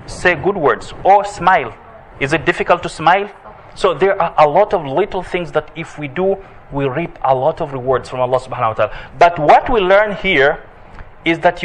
Say good words or smile. Is it difficult to smile? So there are a lot of little things that if we do, we reap a lot of rewards from Allah subhanahu wa ta'ala. But what we learn here is that,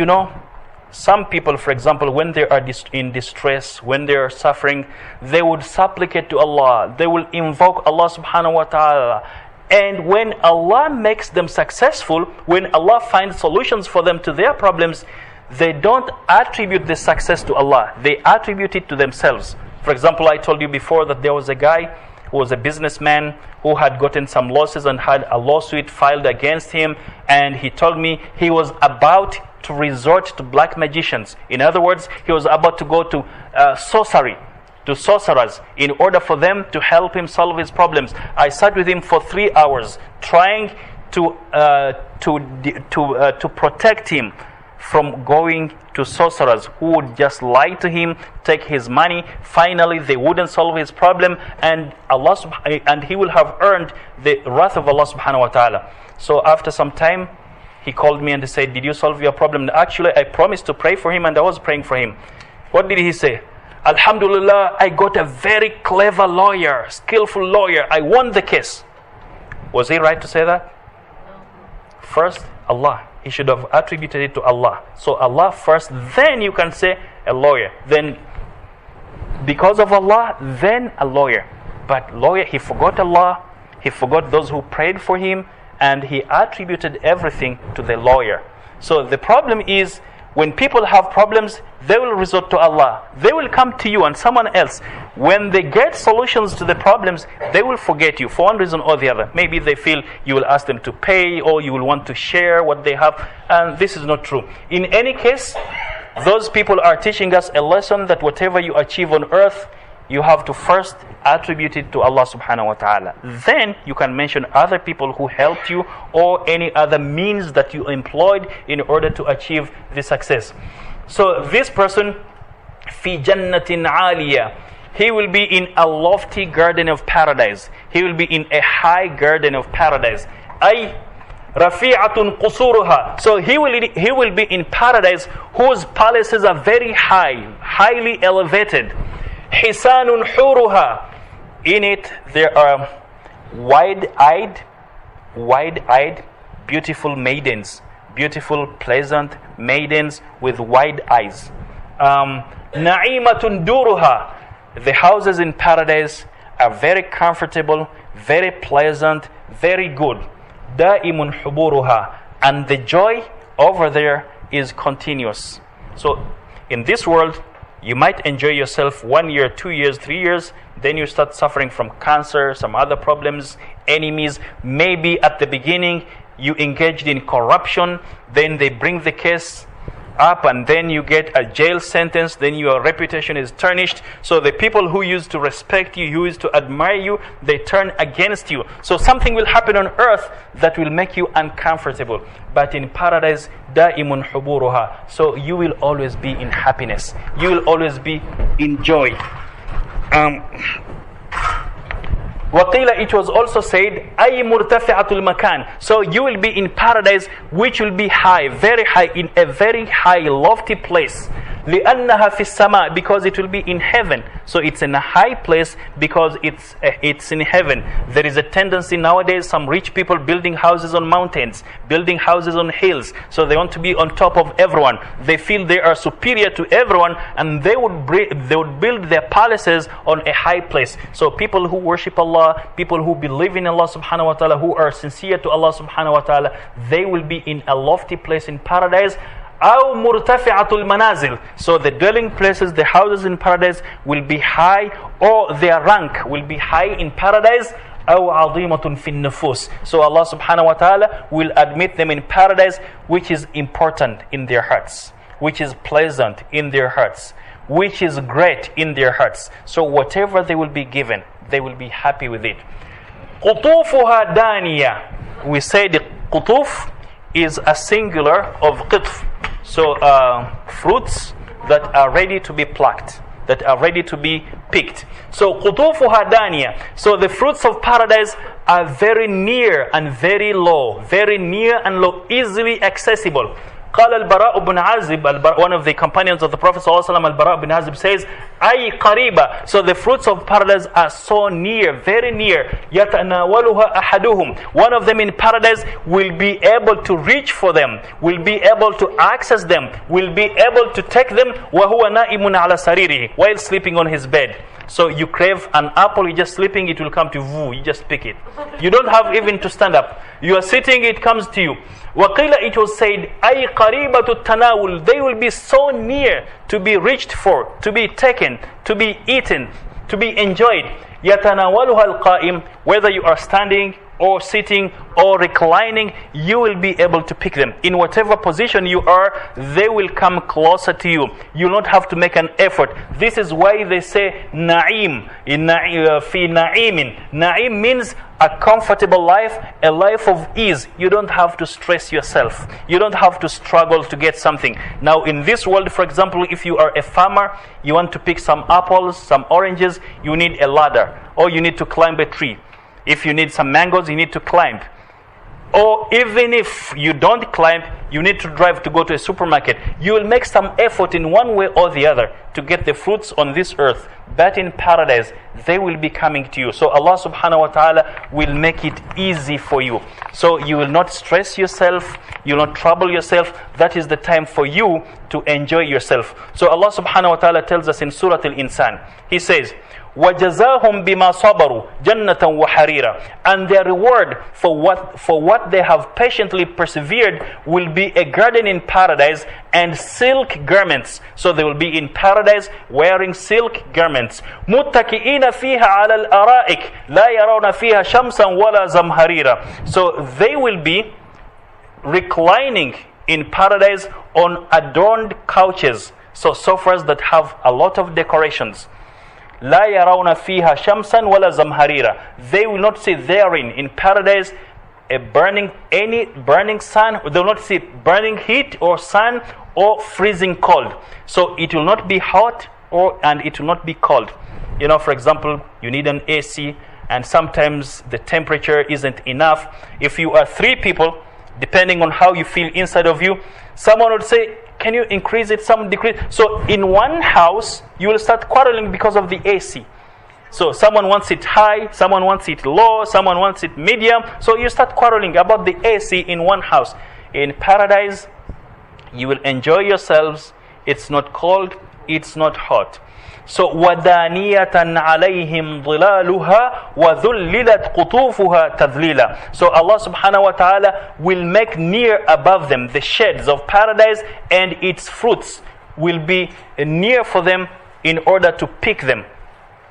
Some people, for example, when they are in distress, when they are suffering, they would supplicate to Allah. They will invoke Allah subhanahu wa ta'ala. And when Allah makes them successful, when Allah finds solutions for them to their problems, they don't attribute the success to Allah. They attribute it to themselves. For example, I told you before that there was a guy who was a businessman who had gotten some losses and had a lawsuit filed against him. And he told me he was about to resort to black magicians. In other words, he was about to go to sorcery, to sorcerers, in order for them to help him solve his problems. I sat with him for 3 hours trying to protect him from going to sorcerers who would just lie to him, take his money. Finally, they wouldn't solve his problem, and he will have earned the wrath of Allah subhanahu wa ta'ala. So after some time, he called me and he said, "Did you solve your problem?" And actually, I promised to pray for him, and I was praying for him. What did he say? "Alhamdulillah, I got a very clever lawyer, skillful lawyer. I won the case." Was he right to say that? First, Allah. He should have attributed it to Allah. So Allah first, then you can say a lawyer. Then because of Allah, then a lawyer. But lawyer, he forgot Allah, he forgot those who prayed for him, and he attributed everything to the lawyer. So the problem is, when people have problems, they will resort to Allah. They will come to you and someone else. When they get solutions to the problems, they will forget you for one reason or the other. Maybe they feel you will ask them to pay, or you will want to share what they have. And this is not true. In any case, those people are teaching us a lesson that whatever you achieve on earth, you have to first attribute it to Allah subhanahu wa ta'ala. Then you can mention other people who helped you, or any other means that you employed in order to achieve the success. So this person, fi jannatin aliyah, he will be in a lofty garden of paradise. He will be in a high garden of paradise. Ay rafi'atun qusuruha. So he will be in paradise whose palaces are very high, highly elevated. Hisanun huruha. In it there are wide-eyed, beautiful maidens, beautiful, pleasant maidens with wide eyes. Na'imatun duruha. The houses in paradise are very comfortable, very pleasant, very good. Da'imun huburuha. And the joy over there is continuous. So in this world, you might enjoy yourself 1 year, 2 years, 3 years. Then you start suffering from cancer, some other problems, enemies. Maybe at the beginning you engaged in corruption. Then they bring the case up, and then you get a jail sentence. Then your reputation is tarnished. So the people who used to respect you, who used to admire you, they turn against you. So something will happen on earth that will make you uncomfortable. But in paradise, da'imun huburuha. So you will always be in happiness. You will always be in joy. وَقِيلَ, it was also said, أَيْ مُرْتَفِعَةُ الْمَكَانِ. So you will be in paradise, which will be high, very high, in a very high, lofty place. لِأَنَّهَا فِي السَّمَاءِ, because it will be in heaven. So it's in a high place because it's in heaven. There is a tendency nowadays, some rich people building houses on mountains, building houses on hills. So they want to be on top of everyone. They feel they are superior to everyone, and they would build their palaces on a high place. So people who worship Allah, people who believe in Allah subhanahu wa ta'ala, who are sincere to Allah subhanahu wa ta'ala, they will be in a lofty place in paradise. أو مرتفعة المنازل. So the dwelling places, the houses in paradise will be high, or their rank will be high in paradise. أو عظيمة في النفوس. So Allah subhanahu wa ta'ala will admit them in paradise, which is important in their hearts, which is pleasant in their hearts, which is great in their hearts. So whatever they will be given, they will be happy with it. قطوفها دانية. We say the قطوف is a singular of qitf. So fruits that are ready to be plucked, that are ready to be picked. So qutufuha daniya. So the fruits of paradise are very near and very low, very near and low, easily accessible. قال البراء بن عازب, one of the companions of the Prophet ﷺ, Al-Bara' bin Azib says, أي قريبة. So the fruits of paradise are so near, very near. يتناولها أحدهم. One of them in paradise will be able to reach for them, will be able to access them, will be able to take them وهو نائم على سريره, while sleeping on his bed. So you crave an apple, you're just sleeping, it will come to you, you just pick it. You don't have even to stand up. You are sitting, it comes to you. وَقِيلَ, it was said, أَيْ قَرِيبَةُ التَّنَاوُلِ. They will be so near to be reached for, to be taken, to be eaten, to be enjoyed. يَتَنَاوَلُهَا الْقَائِمِ. Whether you are standing or sitting or reclining, you will be able to pick them. In whatever position you are, they will come closer to you. You will not have to make an effort. This is why they say na'im. Fi na'imin. Na'im means a comfortable life, a life of ease. You don't have to stress yourself. You don't have to struggle to get something. Now in this world, for example, if you are a farmer, you want to pick some apples, some oranges, you need a ladder, or you need to climb a tree. If you need some mangoes, you need to climb. Or even if you don't climb, you need to drive to go to a supermarket. You will make some effort in one way or the other to get the fruits on this earth. But in paradise, they will be coming to you. So Allah subhanahu wa ta'ala will make it easy for you. So you will not stress yourself, you will not trouble yourself. That is the time for you to enjoy yourself. So Allah subhanahu wa ta'ala tells us in Surat Al-Insan, He says, وَجَزَاهُمْ بِمَا صَبَرُوا جَنَّةً وَحَرِيرًا. And their reward for what they have patiently persevered will be a garden in paradise and silk garments. So they will be in paradise wearing silk garments. مُتَّكِئِينَ فِيهَا عَلَى الْأَرَائِكِ لَا يَرَوْنَ فِيهَا شَمْسًا وَلَا زَمْهَرِيرًا. So they will be reclining in paradise on adorned couches. So sofas that have a lot of decorations. لا يرون فيها شمسا ولا زمهريرا. They will not see therein in paradise any burning sun. They will not see burning heat or sun or freezing cold. So it will not be hot and it will not be cold. You know, for example, you need an AC and sometimes the temperature isn't enough. If you are 3 people, depending on how you feel inside of you, someone would say, can you increase it, some decrease? So in one house, you will start quarreling because of the AC. So someone wants it high, someone wants it low, someone wants it medium. So you start quarreling about the AC in one house. In paradise, you will enjoy yourselves. It's not cold, it's not hot. So وَدَانِيَةً عَلَيْهِمْ ظِلَالُهَا وَذُلِّلَتْ قُطُوفُهَا تَذْلِيلًا. So Allah subhanahu wa ta'ala will make near above them the shades of paradise, and its fruits will be near for them in order to pick them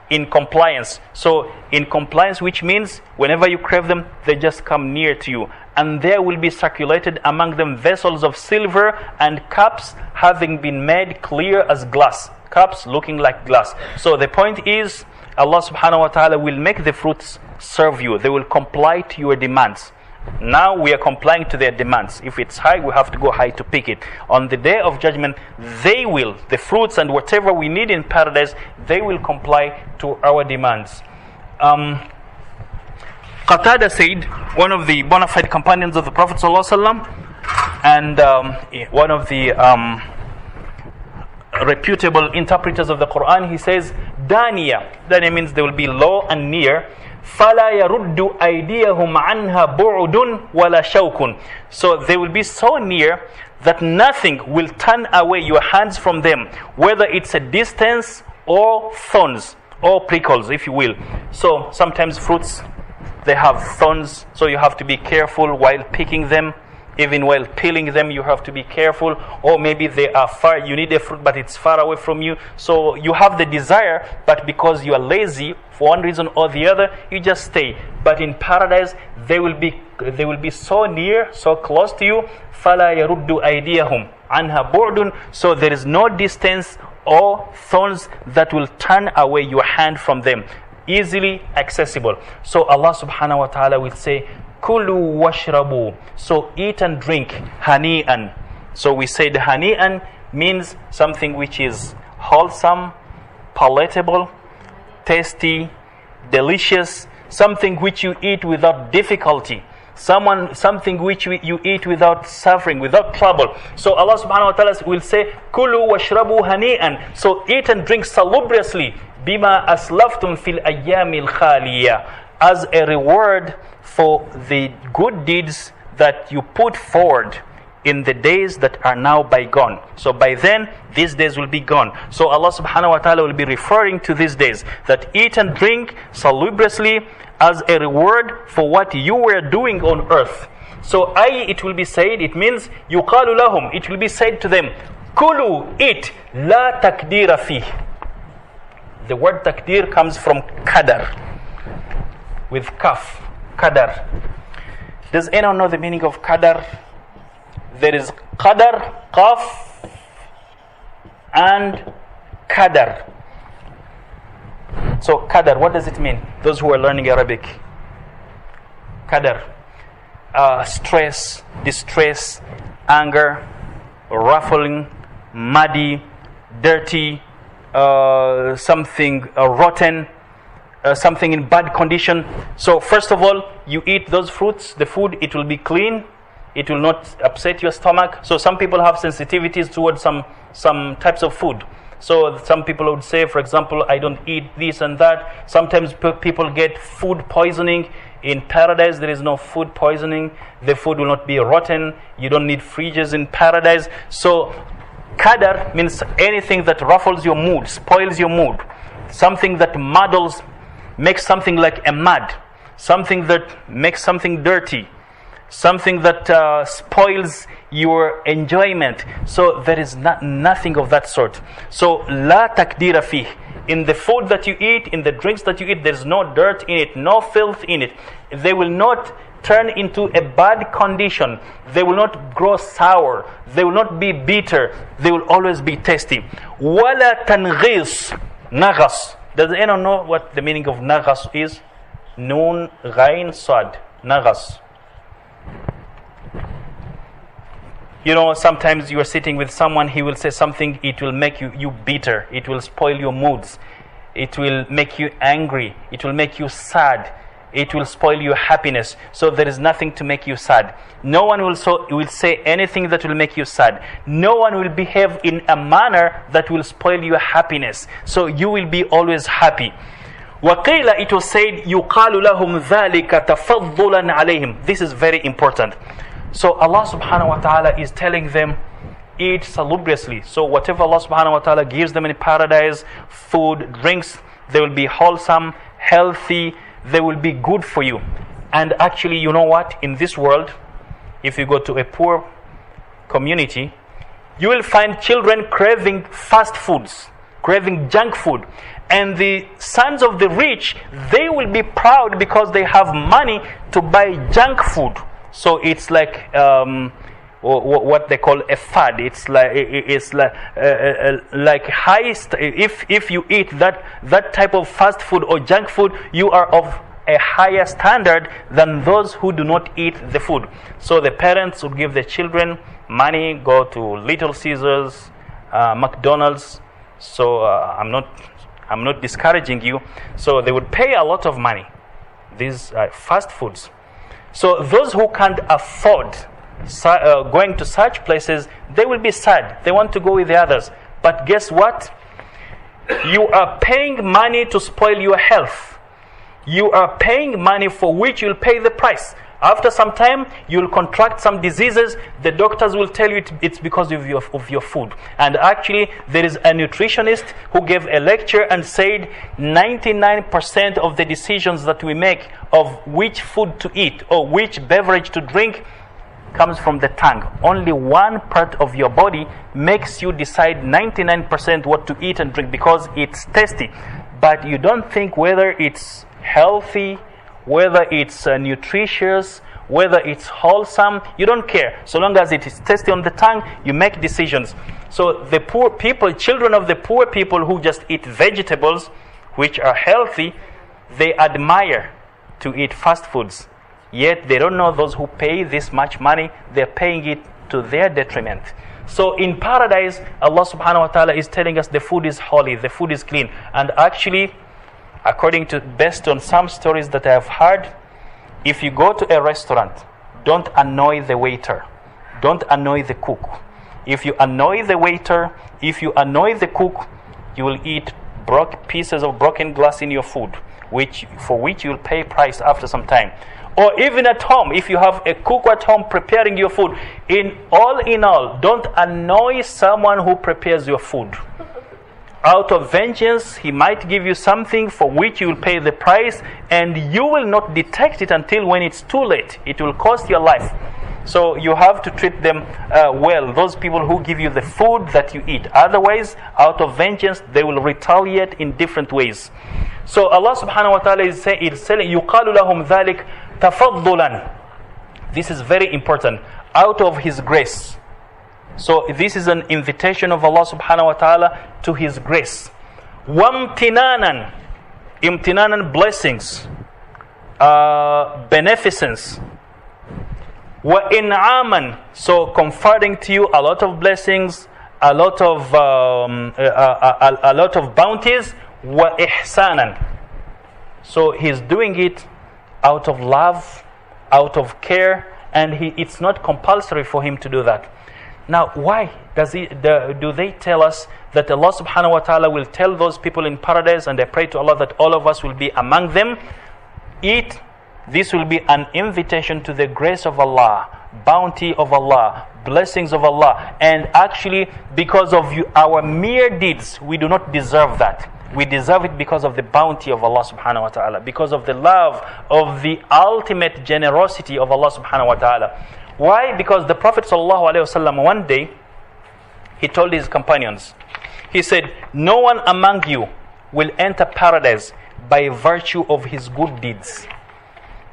in compliance. So in compliance, which means whenever you crave them, they just come near to you. And there will be circulated among them vessels of silver and cups having been made clear as glass. Cups looking like glass. So the point is, Allah subhanahu wa ta'ala will make the fruits serve you. They will comply to your demands. Now we are complying to their demands. If it's high, we have to go high to pick it. On the day of judgment, they will, the fruits and whatever we need in paradise, they will comply to our demands. Qatada said, one of the bona fide companions of the Prophet ﷺ, and one of the reputable interpreters of the Quran, he says, Daniya means they will be low and near. فَلَا يَرُدُّ أَيْدِيَهُمْ عَنْهَا بُعُدٌ وَلَا شَوْكٌ. So they will be so near that nothing will turn away your hands from them, whether it's a distance or thorns or prickles, if you will. So sometimes fruits, they have thorns, so you have to be careful while picking them. Even while peeling them, you have to be careful. Or maybe they are far, you need a fruit but it's far away from you, so you have the desire, but because you are lazy for one reason or the other, you just stay. But in paradise, they will be so near, so close to you. فَلَا يَرُدُّ أَيْدِيَهُمْ عَنْهَا بُعْدٌ. So there is no distance or thorns that will turn away your hand from them. Easily accessible. So Allah subhanahu wa ta'ala will say, Kulu washrabu. So eat and drink. Hani'an. So we said hani'an means something which is wholesome, palatable, tasty, delicious, something which you eat without difficulty. something which you eat without suffering, without trouble. So Allah subhanahu wa ta'ala will say, Kulu washrabu hani'an. So eat and drink salubriously, bima aslaftum fil ayyamil khaliya, as a reward for the good deeds that you put forward in the days that are now bygone. So by then, these days will be gone. So Allah subhanahu wa ta'ala will be referring to these days, that eat and drink salubriously as a reward for what you were doing on earth. So it will be said, it means yuqalu lahum, it will be said to them, Kulu, eat, la takdira fih. The word takdir comes from qadar, with kaf, qadar. Does anyone know the meaning of qadar? There is qadar, qaf, and qadar. So qadar, what does it mean? Those who are learning Arabic. Qadar, stress, distress, anger, ruffling, muddy, dirty, something rotten, something in bad condition. So first of all, you eat those fruits, the food, it will be clean. It will not upset your stomach. So some people have sensitivities towards some types of food. So some people would say, for example, I don't eat this and that. Sometimes people get food poisoning. In paradise, there is no food poisoning. The food will not be rotten. You don't need fridges in paradise. So qadar means anything that ruffles your mood, spoils your mood. Something that muddles, makes something like a mud. Something that makes something dirty. Something that spoils your enjoyment. So there is nothing of that sort. So la takdira fih. In the food that you eat, in the drinks that you eat, there is no dirt in it, no filth in it. They will not turn into a bad condition. They will not grow sour. They will not be bitter. They will always be tasty. Wala tanghis, naghas. Does anyone know what the meaning of naghas is? Noon, ghain, sad. Naghas. You know, sometimes you are sitting with someone, he will say something, it will make you bitter. It will spoil your moods. It will make you angry. It will make you sad. It will spoil your happiness. So there is nothing to make you sad. No one will say anything that will make you sad. No one will behave in a manner that will spoil your happiness. So you will be always happy. وَقِيلَ, it was said, يُقَالُ لَهُمْ ذَلِكَ تَفَضُّلًا عَلَيْهِمْ. This is very important. So Allah subhanahu wa ta'ala is telling them, eat salubriously. So whatever Allah subhanahu wa ta'ala gives them in paradise, food, drinks, they will be wholesome, healthy, they will be good for you. And actually, you know what? In this world, if you go to a poor community, you will find children craving fast foods, craving junk food. And the sons of the rich, they will be proud because they have money to buy junk food. So it's like what they call a fad. It's like high. If you eat that type of fast food or junk food, you are of a higher standard than those who do not eat the food. So the parents would give their children money, go to Little Caesars, McDonald's. So I'm not discouraging you. So they would pay a lot of money. These fast foods. So those who can't afford going to such places, they will be sad. They want to go with the others. But guess what? You are paying money to spoil your health. You are paying money for which you'll pay the price. After some time, you'll contract some diseases. The doctors will tell you it's because of your food. And actually, there is a nutritionist who gave a lecture and said 99% of the decisions that we make of which food to eat or which beverage to drink comes from the tongue. Only one part of your body makes you decide 99% what to eat and drink because it's tasty. But you don't think whether it's healthy, whether it's nutritious, whether it's wholesome. You don't care. So long as it is tasty on the tongue, you make decisions. So the poor people, children of the poor people who just eat vegetables, which are healthy, they admire to eat fast foods. Yet they don't know those who pay this much money, they're paying it to their detriment. So in paradise, Allah subhanahu wa ta'ala is telling us the food is holy, the food is clean. And actually, based on some stories that I have heard, If you go to a restaurant, don't annoy the waiter. Don't annoy the cook. If you annoy the waiter, if you annoy the cook, you will eat pieces of broken glass in your food, for which you will pay price after some time. Or even at home, if you have a cook at home preparing your food, in all, don't annoy someone who prepares your food. Out of vengeance, he might give you something for which you will pay the price, and you will not detect it until when it's too late. It will cost your life. So you have to treat them well, those people who give you the food that you eat. Otherwise, out of vengeance, they will retaliate in different ways. So Allah subhanahu wa ta'ala is saying, يُقَالُ لَهُمْ ذَلِكَ تَفَضُّلًا. This is very important. Out of His grace. So this is an invitation of Allah subhanahu wa ta'ala to His grace. وَامْتِنَانًا. Imtinanan, blessings. Beneficence. وَإِنْعَامًا. So conferring to you a lot of blessings, a lot of bounties. وَإِحْسَانًا. So He's doing it out of love, out of care, and it's not compulsory for Him to do that. Now, why do they tell us that Allah subhanahu wa ta'ala will tell those people in paradise, and I pray to Allah that all of us will be among them? This will be an invitation to the grace of Allah, bounty of Allah, blessings of Allah. And actually, because of our mere deeds, we do not deserve that. We deserve it because of the bounty of Allah subhanahu wa ta'ala, because of the love of the ultimate generosity of Allah subhanahu wa ta'ala. Why? Because the Prophet ﷺ one day, he told his companions, he said, no one among you will enter paradise by virtue of his good deeds.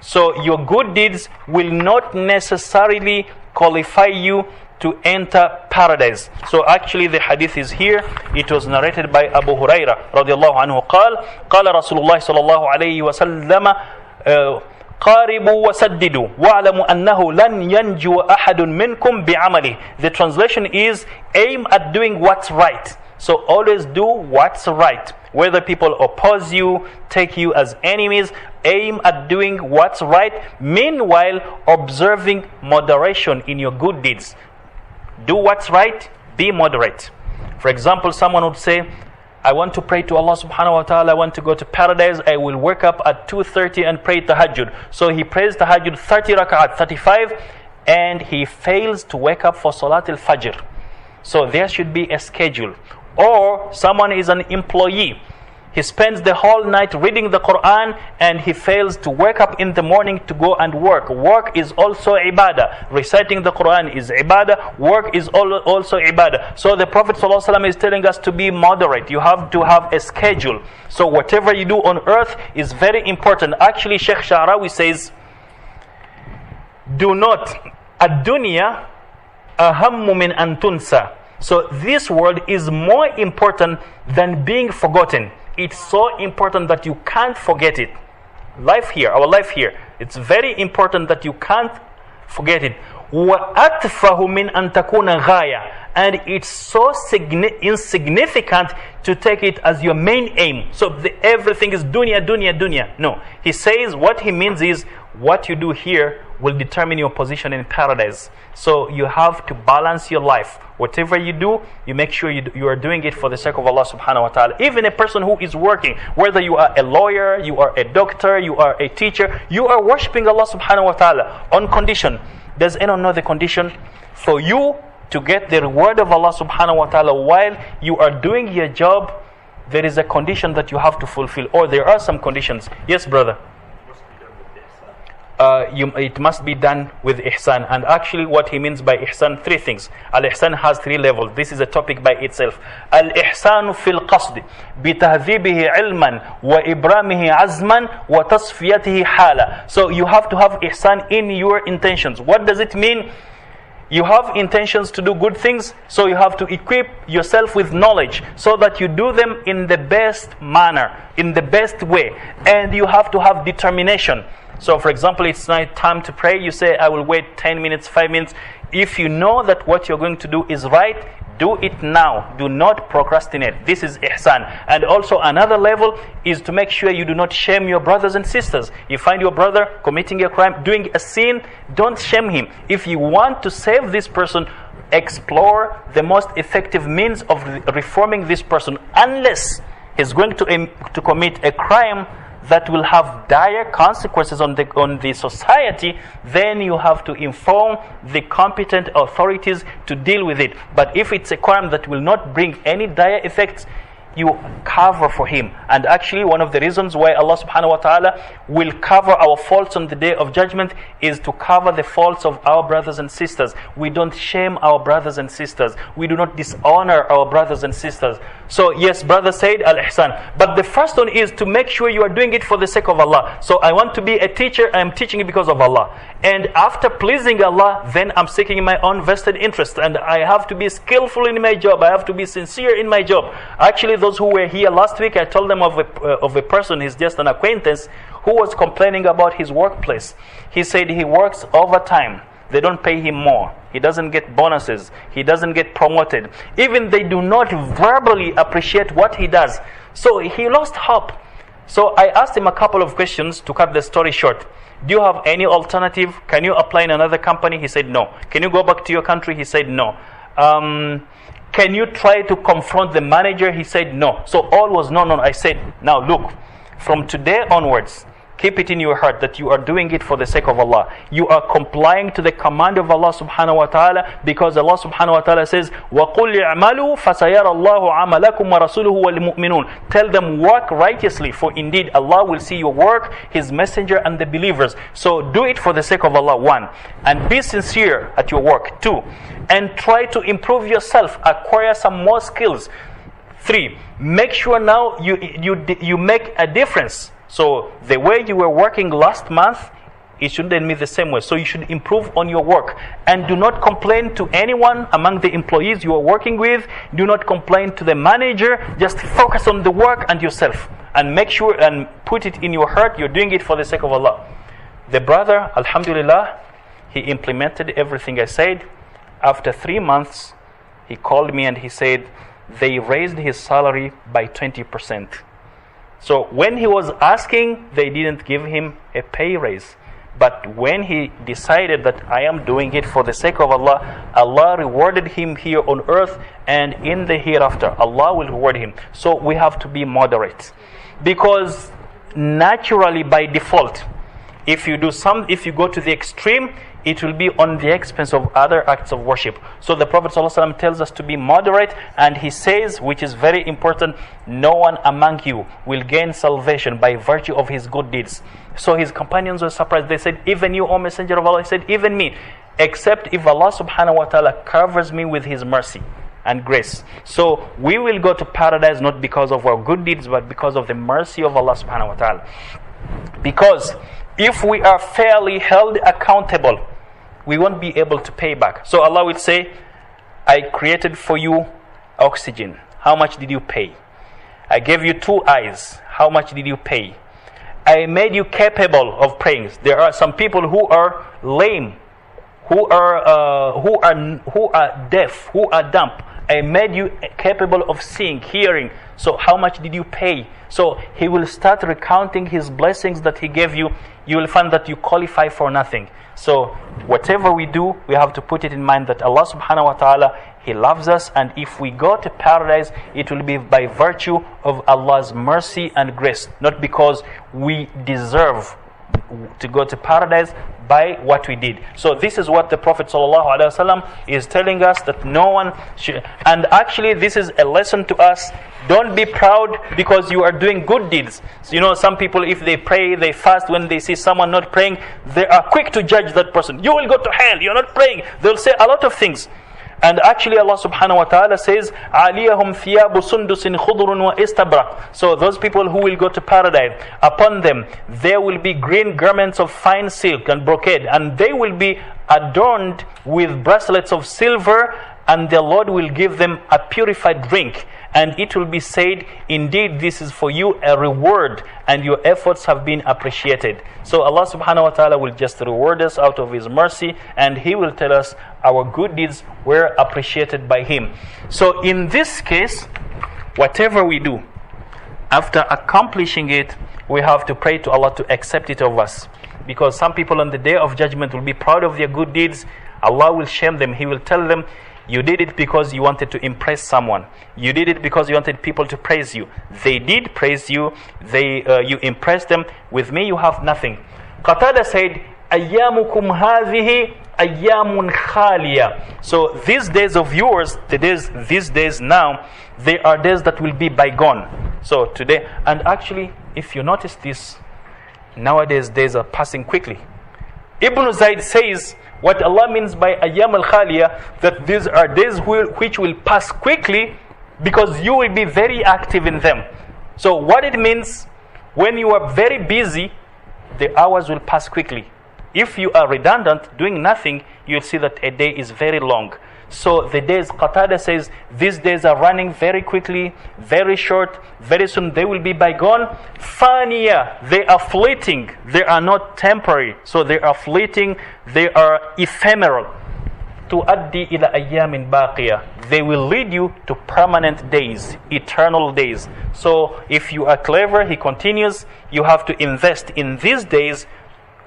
So your good deeds will not necessarily qualify you to enter paradise. So actually the hadith is here. It was narrated by Abu Huraira radiallahu anhu قال رسول الله صلى الله عليه وسلم قاربوا وسددوا واعلموا أنه لن ينجو أحد منكم بعمله. The translation is, aim at doing what's right. So always do what's right. Whether people oppose you, take you as enemies, aim at doing what's right, meanwhile observing moderation in your good deeds. Do what's right, be moderate. For example, someone would say, I want to pray to Allah subhanahu wa ta'ala, I want to go to paradise, I will wake up at 2:30 and pray tahajjud. So he prays tahajjud 30 rak'at, 35, and he fails to wake up for Salat al-Fajr. So there should be a schedule. Or someone is an employee. He spends the whole night reading the Quran and he fails to wake up in the morning to go and work. Work is also ibadah. Reciting the Quran is ibadah. Work is also ibadah. So the Prophet ﷺ is telling us to be moderate. You have to have a schedule. So whatever you do on earth is very important. Actually, Sheikh Sha'rawi says, do not, ad-dunya ahammu min an tunsa. So this world is more important than being forgotten. It's so important that you can't forget it. Our life here, it's very important that you can't forget it. وَأَتْفَهُ مِنْ أَن تَكُونَ غَايَةً. And it's so insignificant to take it as your main aim. So everything is dunya, dunya, dunya. No. He says what he means is, what you do here will determine your position in paradise. So you have to balance your life. Whatever you do, you make sure you are doing it for the sake of Allah subhanahu wa ta'ala. Even a person who is working, whether you are a lawyer, you are a doctor, you are a teacher, you are worshipping Allah subhanahu wa ta'ala on condition. Does anyone know the condition? For you to get the reward of Allah subhanahu wa ta'ala while you are doing your job, there is a condition that you have to fulfill. Or there are some conditions. Yes, brother? It must be done with ihsan. And actually what he means by ihsan, three things. Al-ihsan has three levels. This is a topic by itself. Al-ihsanu fil qasd bitahzibihi ilman wa ibramihi azman wa tasfiyatihi hala. So you have to have ihsan in your intentions. What does it mean? You have intentions to do good things, so you have to equip yourself with knowledge so that you do them in the best manner, in the best way. And you have to have determination. So for example, it's not time to pray, you say, I will wait 10 minutes, 5 minutes. If you know that what you're going to do is right, Do it now. Do not procrastinate. This is ihsan. And also another level is to make sure you do not shame your brothers and sisters. You find your brother committing a crime, doing a sin, don't shame him. If you want to save this person, explore the most effective means of reforming this person, unless he's going to commit a crime that will have dire consequences on the society. Then you have to inform the competent authorities to deal with it. But if it's a crime that will not bring any dire effects, you cover for him. And actually one of the reasons why Allah subhanahu wa ta'ala will cover our faults on the day of judgment is to cover the faults of our brothers and sisters. We don't shame our brothers and sisters. We do not dishonor our brothers and sisters. So yes, brother said al-ihsan. But the first one is to make sure you are doing it for the sake of Allah. So I want to be a teacher, I am teaching it because of Allah. And after pleasing Allah, then I'm seeking my own vested interest. And I have to be skillful in my job. I have to be sincere in my job. Actually, those who were here last week, I told them of a person, he's just an acquaintance, who was complaining about his workplace. He said he works overtime. They don't pay him more. He doesn't get bonuses. He doesn't get promoted. Even they do not verbally appreciate what he does. So he lost hope. So I asked him a couple of questions to cut the story short. Do you have any alternative? Can you apply in another company? He said no. Can you go back to your country? He said no. Can you try to confront the manager? He said no. So all was no. I said, now look, from today onwards, keep it in your heart that you are doing it for the sake of Allah. You are complying to the command of Allah subhanahu wa ta'ala, because Allah subhanahu wa ta'ala says, وَقُلْ اعْمَلُوا فَسَيَرَ اللَّهُ عَمَلَكُمْ وَرَسُولُهُ وَالْمُؤْمِنُونَ. Tell them, work righteously, for indeed Allah will see your work, His messenger and the believers. So do it for the sake of Allah, 1. And be sincere at your work, 2. And try to improve yourself, acquire some more skills. 3. Make sure now you make a difference. So the way you were working last month, it shouldn't be the same way. So you should improve on your work. And do not complain to anyone among the employees you are working with. Do not complain to the manager. Just focus on the work and yourself. And make sure and put it in your heart, you're doing it for the sake of Allah. The brother, alhamdulillah, he implemented everything I said. After 3 months, he called me and he said, they raised his salary by 20%. So when he was asking, they didn't give him a pay raise. But when he decided that I am doing it for the sake of Allah, Allah rewarded him here on earth, and in the hereafter, Allah will reward him. So we have to be moderate. Because naturally, by default, if you go to the extreme, it will be on the expense of other acts of worship. So the Prophet ﷺ tells us to be moderate, and he says, which is very important, no one among you will gain salvation by virtue of his good deeds. So his companions were surprised. They said, even you, O Messenger of Allah? He said, even me, except if Allah subhanahu wa ta'ala covers me with His mercy and grace. So we will go to paradise not because of our good deeds, but because of the mercy of Allah subhanahu wa ta'ala. Because if we are fairly held accountable, we won't be able to pay back. So Allah will say, I created for you oxygen. How much did you pay? I gave you 2 eyes. How much did you pay? I made you capable of praying. There are some people who are lame, who are deaf, who are dumb. I made you capable of seeing, hearing. So how much did you pay? So He will start recounting His blessings that He gave you. You will find that you qualify for nothing. So whatever we do, we have to put it in mind that Allah subhanahu wa ta'ala, He loves us, and if we go to paradise, it will be by virtue of Allah's mercy and grace, not because we deserve to go to paradise by what we did. So this is what the Prophet ﷺ is telling us, that no one should. And actually this is a lesson to us. Don't be proud because you are doing good deeds. So, some people, if they pray, they fast, when they see someone not praying, they are quick to judge that person. You will go to hell, you're not praying. They'll say a lot of things. And actually Allah subhanahu wa ta'ala says, عَلِيَهُمْ ثِيَابُ سُنْدُسٍ خُضْرٌ وَإِسْتَبْرَقٍ. So those people who will go to paradise, upon them there will be green garments of fine silk and brocade, and they will be adorned with bracelets of silver, and the Lord will give them a purified drink. And it will be said, indeed this is for you a reward, and your efforts have been appreciated. So Allah subhanahu wa ta'ala will just reward us out of His mercy, and He will tell us our good deeds were appreciated by Him. So in this case, whatever we do, after accomplishing it, we have to pray to Allah to accept it of us. Because some people on the Day of Judgment will be proud of their good deeds. Allah will shame them. He will tell them, you did it because you wanted to impress someone. You did it because you wanted people to praise you. They did praise you. You impressed them. With me, you have nothing. Qatada said, أَيَّامُكُمْ هَذِهِ أَيَّامٌ خَالِيَةٌ. So these days of yours, these days now, they are days that will be bygone. So today, and actually, if you notice this, nowadays days are passing quickly. Ibn Zayd says, what Allah means by Ayyam al-Khaliya, that these are days which will pass quickly because you will be very active in them. So what it means, when you are very busy, the hours will pass quickly. If you are redundant, doing nothing, you'll see that a day is very long. So the days, Qatada says, these days are running very quickly, very short, very soon they will be bygone. Faniya, they are fleeting, they are not temporary. So they are fleeting, they are ephemeral. Tuaddi ila ayyamin baqiya. They will lead you to permanent days, eternal days. So if you are clever, he continues, you have to invest in these days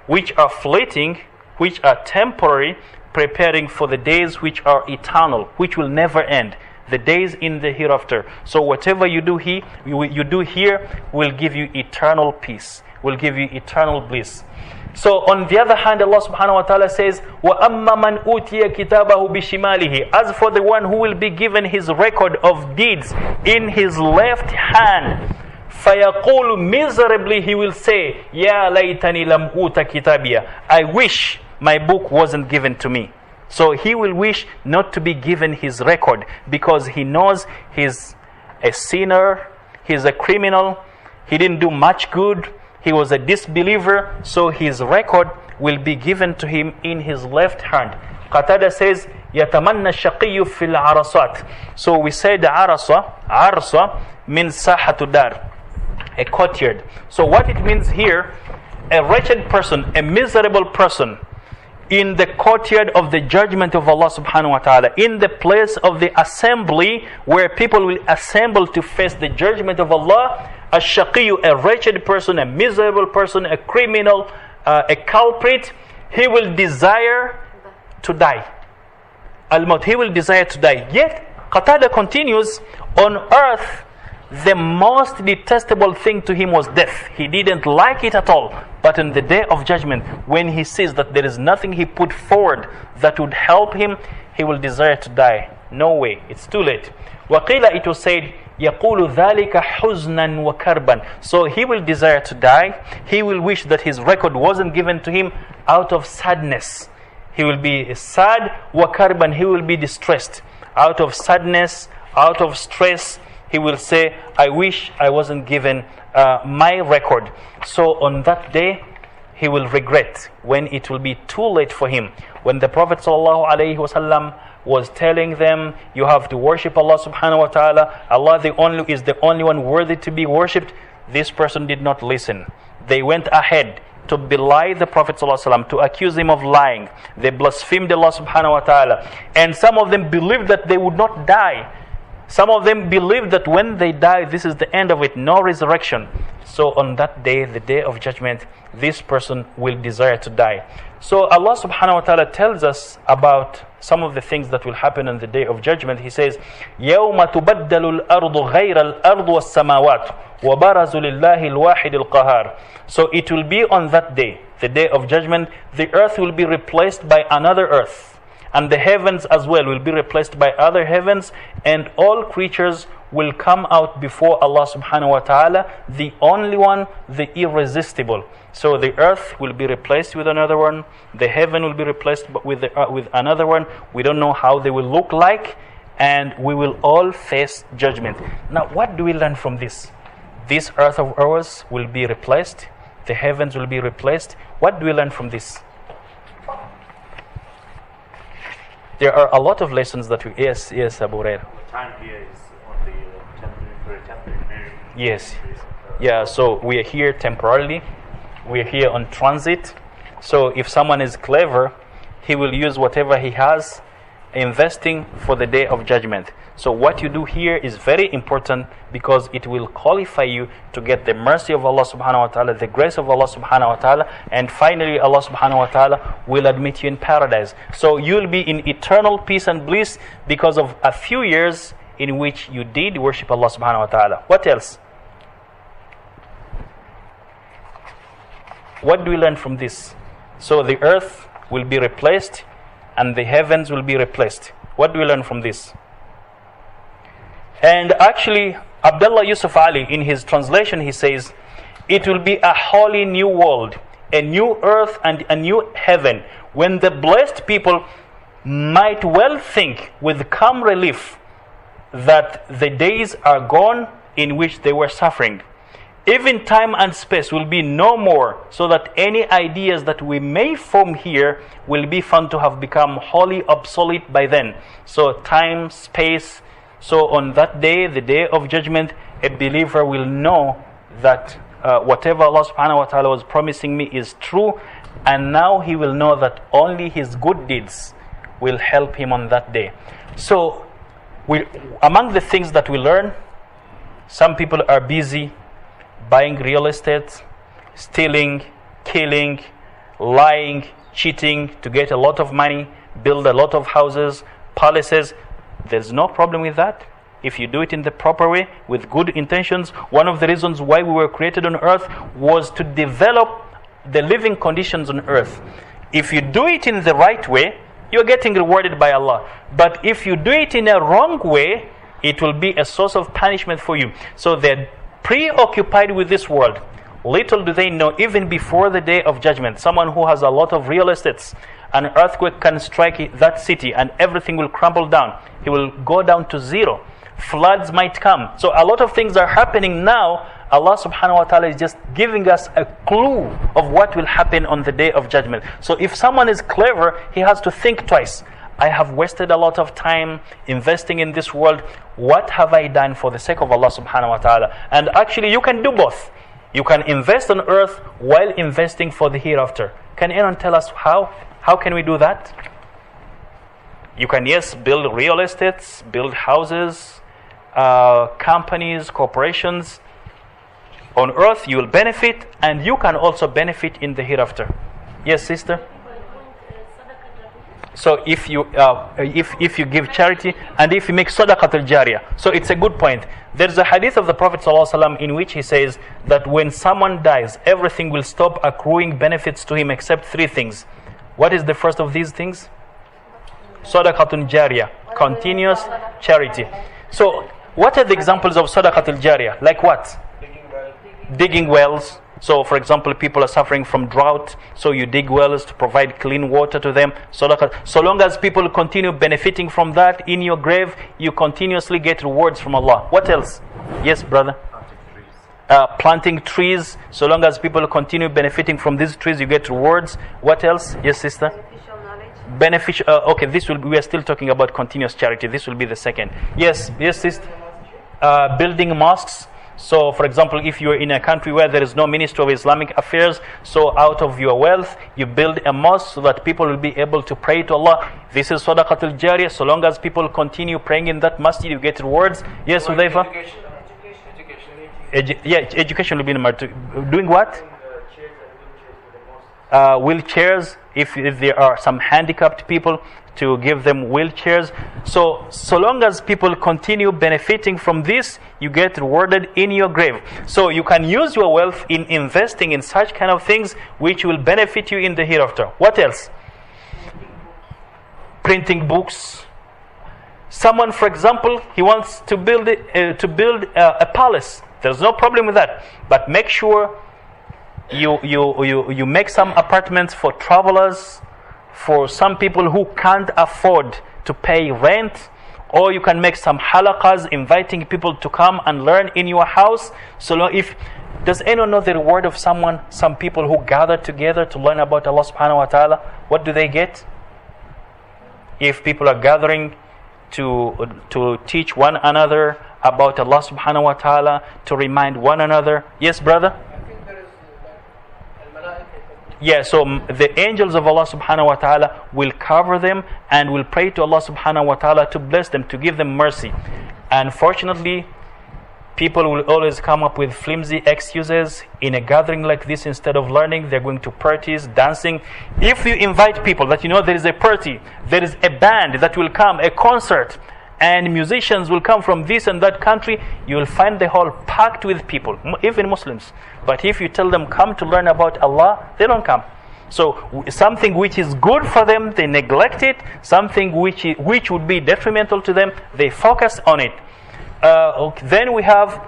which are fleeting, which are temporary, preparing for the days which are eternal, which will never end, the days in the hereafter. So whatever you do here will give you eternal peace, will give you eternal bliss. So on the other hand, Allah subhanahu wa ta'ala says, وَأَمَّا مَنْ أُوتِيَ كِتَابَهُ بِشِمَالِهِ. As for the one who will be given his record of deeds in his left hand, فَيَقُولُ, miserably he will say, يَا لَيْتَنِي لَمْ أُوتَ كِتَابِيَ. I wish my book wasn't given to me. So he will wish not to be given his record because he knows he's a sinner, he's a criminal, he didn't do much good, he was a disbeliever, so his record will be given to him in his left hand. Qatada says, يَتَمَنَّ الشَّقِيُّ فِي الْعَرَصَاتِ. So we say the arsa means sahatu dar, a courtyard. So what it means here, a wretched person, a miserable person, in the courtyard of the judgment of Allah subhanahu wa ta'ala, in the place of the assembly where people will assemble to face the judgment of Allah, a shaqiyu, a wretched person, a miserable person, a criminal, a culprit, he will desire to die. Al-Maut, he will desire to die. Yet, Qatada continues, on earth, the most detestable thing to him was death. He didn't like it at all. But on the Day of Judgment, when he sees that there is nothing he put forward that would help him, he will desire to die. No way, it's too late. وَقِيلَ, it was said, يَقُولُ ذَلِكَ حُزْنًا وَكَرْبًا. So he will desire to die. He will wish that his record wasn't given to him out of sadness. He will be sad, وَكَرْبًا, he will be distressed. Out of sadness, out of stress, he will say, I wish I wasn't given my record. So on that day, he will regret when it will be too late for him. When the Prophet ﷺ was telling them, you have to worship Allah subhanahu wa ta'ala, Allah is the only one worthy to be worshipped, this person did not listen. They went ahead to belie the Prophet ﷺ, to accuse him of lying. They blasphemed Allah subhanahu wa ta'ala. And some of them believed that they would not die. Some of them believe that when they die, this is the end of it, no resurrection. So on that day, the Day of Judgment, this person will desire to die. So Allah subhanahu wa ta'ala tells us about some of the things that will happen on the Day of Judgment. He says, يَوْمَ تُبَدَّلُ الْأَرْضُ غَيْرَ الْأَرْضُ وَالسَّمَاوَاتُ وَبَرَزُوا لِلَّهِ الْوَاحِدِ الْقَهَارِ. So it will be on that day, the Day of Judgment, the earth will be replaced by another earth. And the heavens as well will be replaced by other heavens, and all creatures will come out before Allah subhanahu wa ta'ala, the only one, the irresistible. So the earth will be replaced with another one, the heaven will be replaced with another one. We don't know how they will look like, and we will all face judgment. Now, what do we learn from this? This earth of ours will be replaced, the heavens will be replaced. What do we learn from this? There are a lot of lessons that we... Yes, Abu Hurairah. The time here is only temporary. Yes. Yeah, so we are here temporarily. We are here on transit. So if someone is clever, he will use whatever he has, investing for the day of judgment. So what you do here is very important because it will qualify you to get the mercy of Allah subhanahu wa ta'ala, the grace of Allah subhanahu wa ta'ala, and finally Allah subhanahu wa ta'ala will admit you in paradise. So you'll be in eternal peace and bliss because of a few years in which you did worship Allah subhanahu wa ta'ala. What else? What do we learn from this? So the earth will be replaced and the heavens will be replaced. What do we learn from this? And actually, Abdullah Yusuf Ali, in his translation, he says, it will be a wholly new world, a new earth and a new heaven, when the blessed people might well think with calm relief that the days are gone in which they were suffering. Even time and space will be no more, so that any ideas that we may form here will be found to have become wholly obsolete by then. So time, space. So on that day, the day of judgment, a believer will know that whatever Allah subhanahu wa ta'ala was promising me is true, and now he will know that only his good deeds will help him on that day. So among the things that we learn, some people are busy buying real estate, stealing, killing, lying, cheating to get a lot of money, build a lot of houses, palaces. There's no problem with that. If you do it in the proper way, with good intentions. One of the reasons why we were created on earth was to develop the living conditions on earth. If you do it in the right way, you're getting rewarded by Allah. But if you do it in a wrong way, it will be a source of punishment for you. So they're preoccupied with this world. Little do they know, even before the day of judgment, someone who has a lot of real estates, an earthquake can strike that city and everything will crumble down. He will go down to zero. Floods might come. So a lot of things are happening now. Allah subhanahu wa ta'ala is just giving us a clue of what will happen on the day of judgment. So if someone is clever, he has to think twice. I have wasted a lot of time investing in this world. What have I done for the sake of Allah subhanahu wa ta'ala? And actually you can do both. You can invest on earth while investing for the hereafter. Can anyone tell us how? How can we do that? You can, yes, build real estates, build houses, companies, corporations. On earth you will benefit, and you can also benefit in the hereafter. Yes, sister? So if you give charity and if you make sadaqat al-jariyah, so it's a good point. There's a hadith of the Prophet ﷺ in which he says that when someone dies, everything will stop accruing benefits to him except three things. What is the first of these things? Sadaqat al-jariyah, continuous charity. So what are the examples of sadaqat al-jariyah? Like what? Digging wells. So for example, people are suffering from drought, so you dig wells to provide clean water to them. So long as people continue benefiting from that in your grave, you continuously get rewards from Allah. What else? Yes, brother? Planting trees. So long as people continue benefiting from these trees, you get rewards. What else? Yes, sister? Beneficial knowledge. Beneficial. Okay, we are still talking about continuous charity. This will be the second. Yes, sister? Building mosques. So, for example, if you are in a country where there is no Ministry of Islamic Affairs, so out of your wealth, you build a mosque so that people will be able to pray to Allah. This is Sadaqat al-Jariyah. So long as people continue praying in that masjid, you get rewards. Yes, Hudayfa? Education will be in the doing what? Wheelchairs, if there are some handicapped people, to give them wheelchairs. So long as people continue benefiting from this, you get rewarded in your grave. So you can use your wealth in investing in such kind of things which will benefit you in the hereafter. What else? Printing books. Someone, for example, he wants to build a palace. There's no problem with that, but make sure you make some apartments for travelers, for some people who can't afford to pay rent, or you can make some halaqas inviting people to come and learn in your house. So does anyone know the reward of some people who gather together to learn about Allah subhanahu wa ta'ala? What do they get? If people are gathering to teach one another about Allah subhanahu wa ta'ala, to remind one another. Yes, brother? I think there is al-malaika. Yeah, so the angels of Allah subhanahu wa ta'ala will cover them and will pray to Allah subhanahu wa ta'ala to bless them, to give them mercy. Unfortunately, people will always come up with flimsy excuses. In a gathering like this, instead of learning, they're going to parties, dancing. If you invite people that you know there is a party, there is a band that will come, a concert, and musicians will come from this and that country, you will find the hall packed with people, even Muslims. But if you tell them come to learn about Allah, they don't come. So something which is good for them, they neglect it. Something which would be detrimental to them, they focus on it. Then we have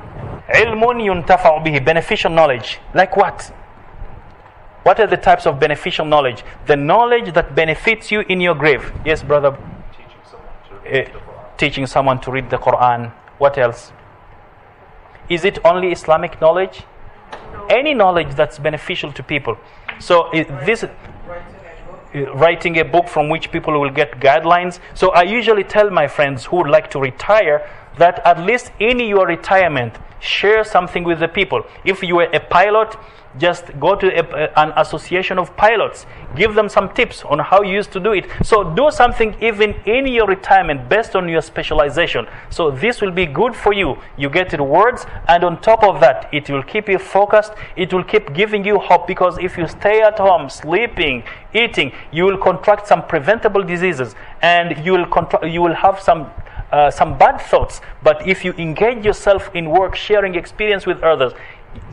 ilmun yuntafa'u bihi, beneficial knowledge. Like what? What are the types of beneficial knowledge? The knowledge that benefits you in your grave. Yes, brother? Teaching someone to read the Quran. What else? Is it only Islamic knowledge? No. Any knowledge that's beneficial to people. So writing a book from which people will get guidelines. So I usually tell my friends who would like to retire that at least in your retirement, share something with the people. If you are a pilot, just go to an association of pilots. Give them some tips on how you used to do it. So do something even in your retirement based on your specialization. So this will be good for you. You get rewards, and on top of that, it will keep you focused. It will keep giving you hope, because if you stay at home, sleeping, eating, you will contract some preventable diseases, and you will have some bad thoughts. But if you engage yourself in work, sharing experience with others,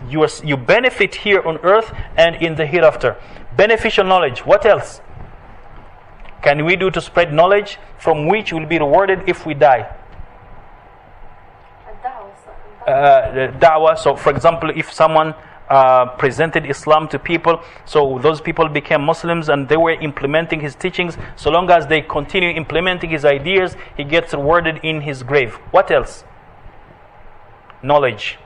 you benefit here on earth and in the hereafter. Beneficial knowledge. What else can we do to spread knowledge from which we'll be rewarded if we die? Da'wah. So for example, if someone presented Islam to people, so those people became Muslims and they were implementing his teachings, so long as they continue implementing his ideas, he gets rewarded in his grave. What else? Knowledge.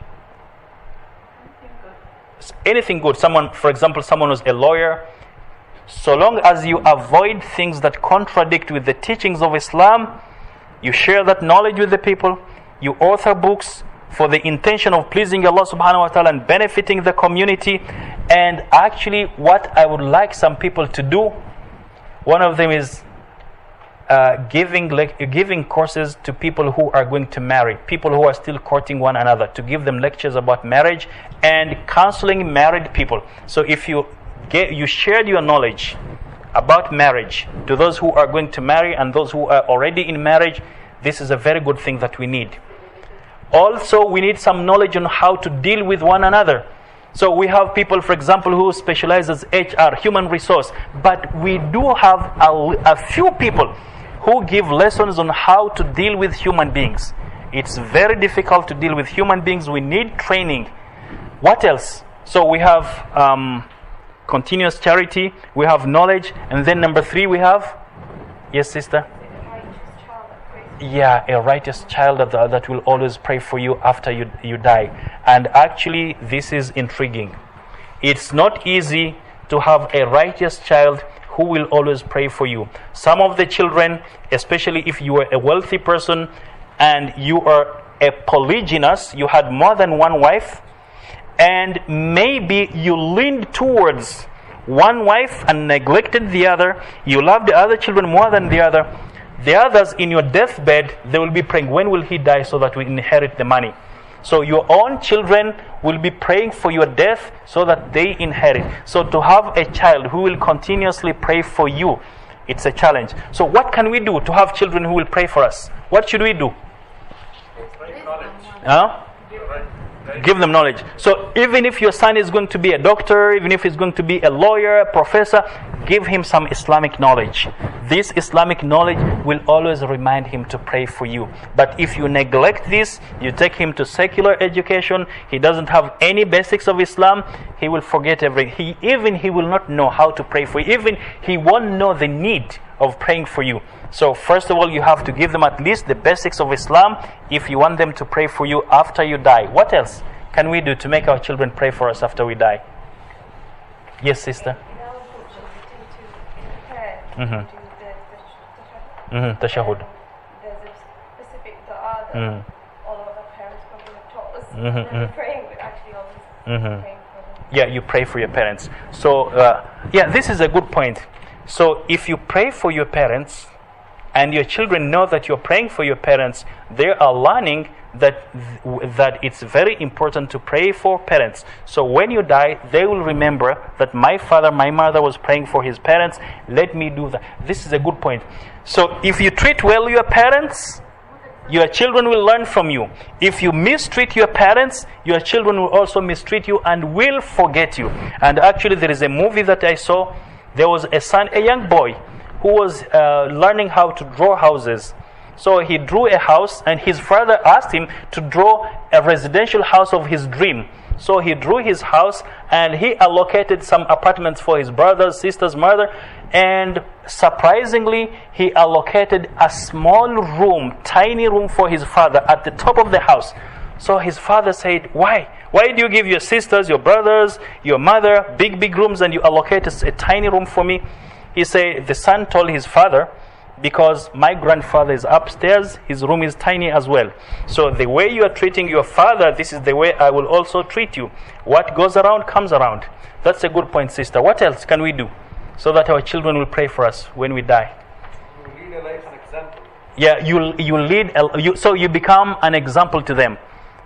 Anything good. Someone, for example, someone who's a lawyer, so long as you avoid things that contradict with the teachings of Islam, you share that knowledge with the people, you author books for the intention of pleasing Allah subhanahu wa ta'ala and benefiting the community. And actually what I would like some people to do, one of them is giving courses to people who are going to marry, people who are still courting one another, to give them lectures about marriage and counseling married people. So if you shared your knowledge about marriage to those who are going to marry and those who are already in marriage, this is a very good thing that we need. Also, we need some knowledge on how to deal with one another. So we have people, for example, who specialize as HR, human resource, but we do have a few people who give lessons on how to deal with human beings. It's very difficult to deal with human beings. We need training. What else? So we have continuous charity, we have knowledge, and then number 3 we have, yes sister? Yeah, a righteous child that will always pray for you after you die. And actually this is intriguing. It's not easy to have a righteous child who will always pray for you. Some of the children, especially if you are a wealthy person and you are a polygynous, you had more than one wife, and maybe you leaned towards one wife and neglected the other, you love the other children more than the others in your deathbed, they will be praying, when will he die so that we inherit the money? So your own children will be praying for your death so that they inherit. So to have a child who will continuously pray for you, it's a challenge. So what can we do to have children who will pray for us? What should we do? Give them knowledge. So even if your son is going to be a doctor, even if he's going to be a lawyer, a professor, give him some Islamic knowledge. This Islamic knowledge will always remind him to pray for you. But if you neglect this, you take him to secular education, he doesn't have any basics of Islam, he will forget everything. He will not know how to pray for you. Even he won't know the need of praying for you. So first of all, you have to give them at least the basics of Islam if you want them to pray for you after you die. What else can we do to make our children pray for us after we die? Yes, sister? Tashahud. There's a specific dua that all of us Then praying, but actually always praying for them. Yeah, you pray for your parents. So, yeah, this is a good point. So, if you pray for your parents and your children know that you're praying for your parents, they are learning that it's very important to pray for parents. So when you die, they will remember that my father, my mother was praying for his parents. Let me do that. This is a good point. So if you treat well your parents, your children will learn from you. If you mistreat your parents, your children will also mistreat you and will forget you. And actually there is a movie that I saw. There was a young boy who was learning how to draw houses. So he drew a house, and his father asked him to draw a residential house of his dream. So he drew his house, and he allocated some apartments for his brothers, sisters, mother, and surprisingly, he allocated a small room, tiny room for his father at the top of the house. So his father said, why? Why do you give your sisters, your brothers, your mother big rooms, and you allocate a tiny room for me? He said, the son told his father, because my grandfather is upstairs, his room is tiny as well. So the way you are treating your father, this is the way I will also treat you. What goes around comes around. That's a good point, sister. What else can we do so that our children will pray for us when we die? You lead a life, an example. Yeah, so you become an example to them.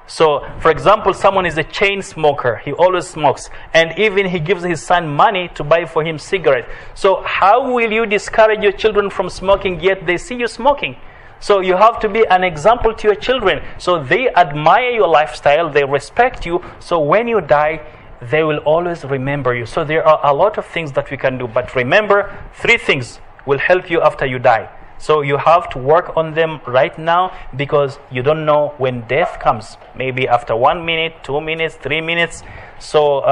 So, for example, someone is a chain smoker. He always smokes. And even he gives his son money to buy for him cigarette. So, how will you discourage your children from smoking yet they see you smoking? So, you have to be an example to your children. So, they admire your lifestyle. They respect you. So, when you die, they will always remember you. So, there are a lot of things that we can do. But remember, 3 things will help you after you die. So you have to work on them right now, because you don't know when death comes. Maybe after 1 minute, 2 minutes, 3 minutes. So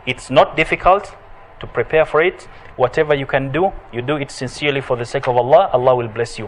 it's not difficult to prepare for it. Whatever you can do, you do it sincerely for the sake of Allah. Allah will bless you.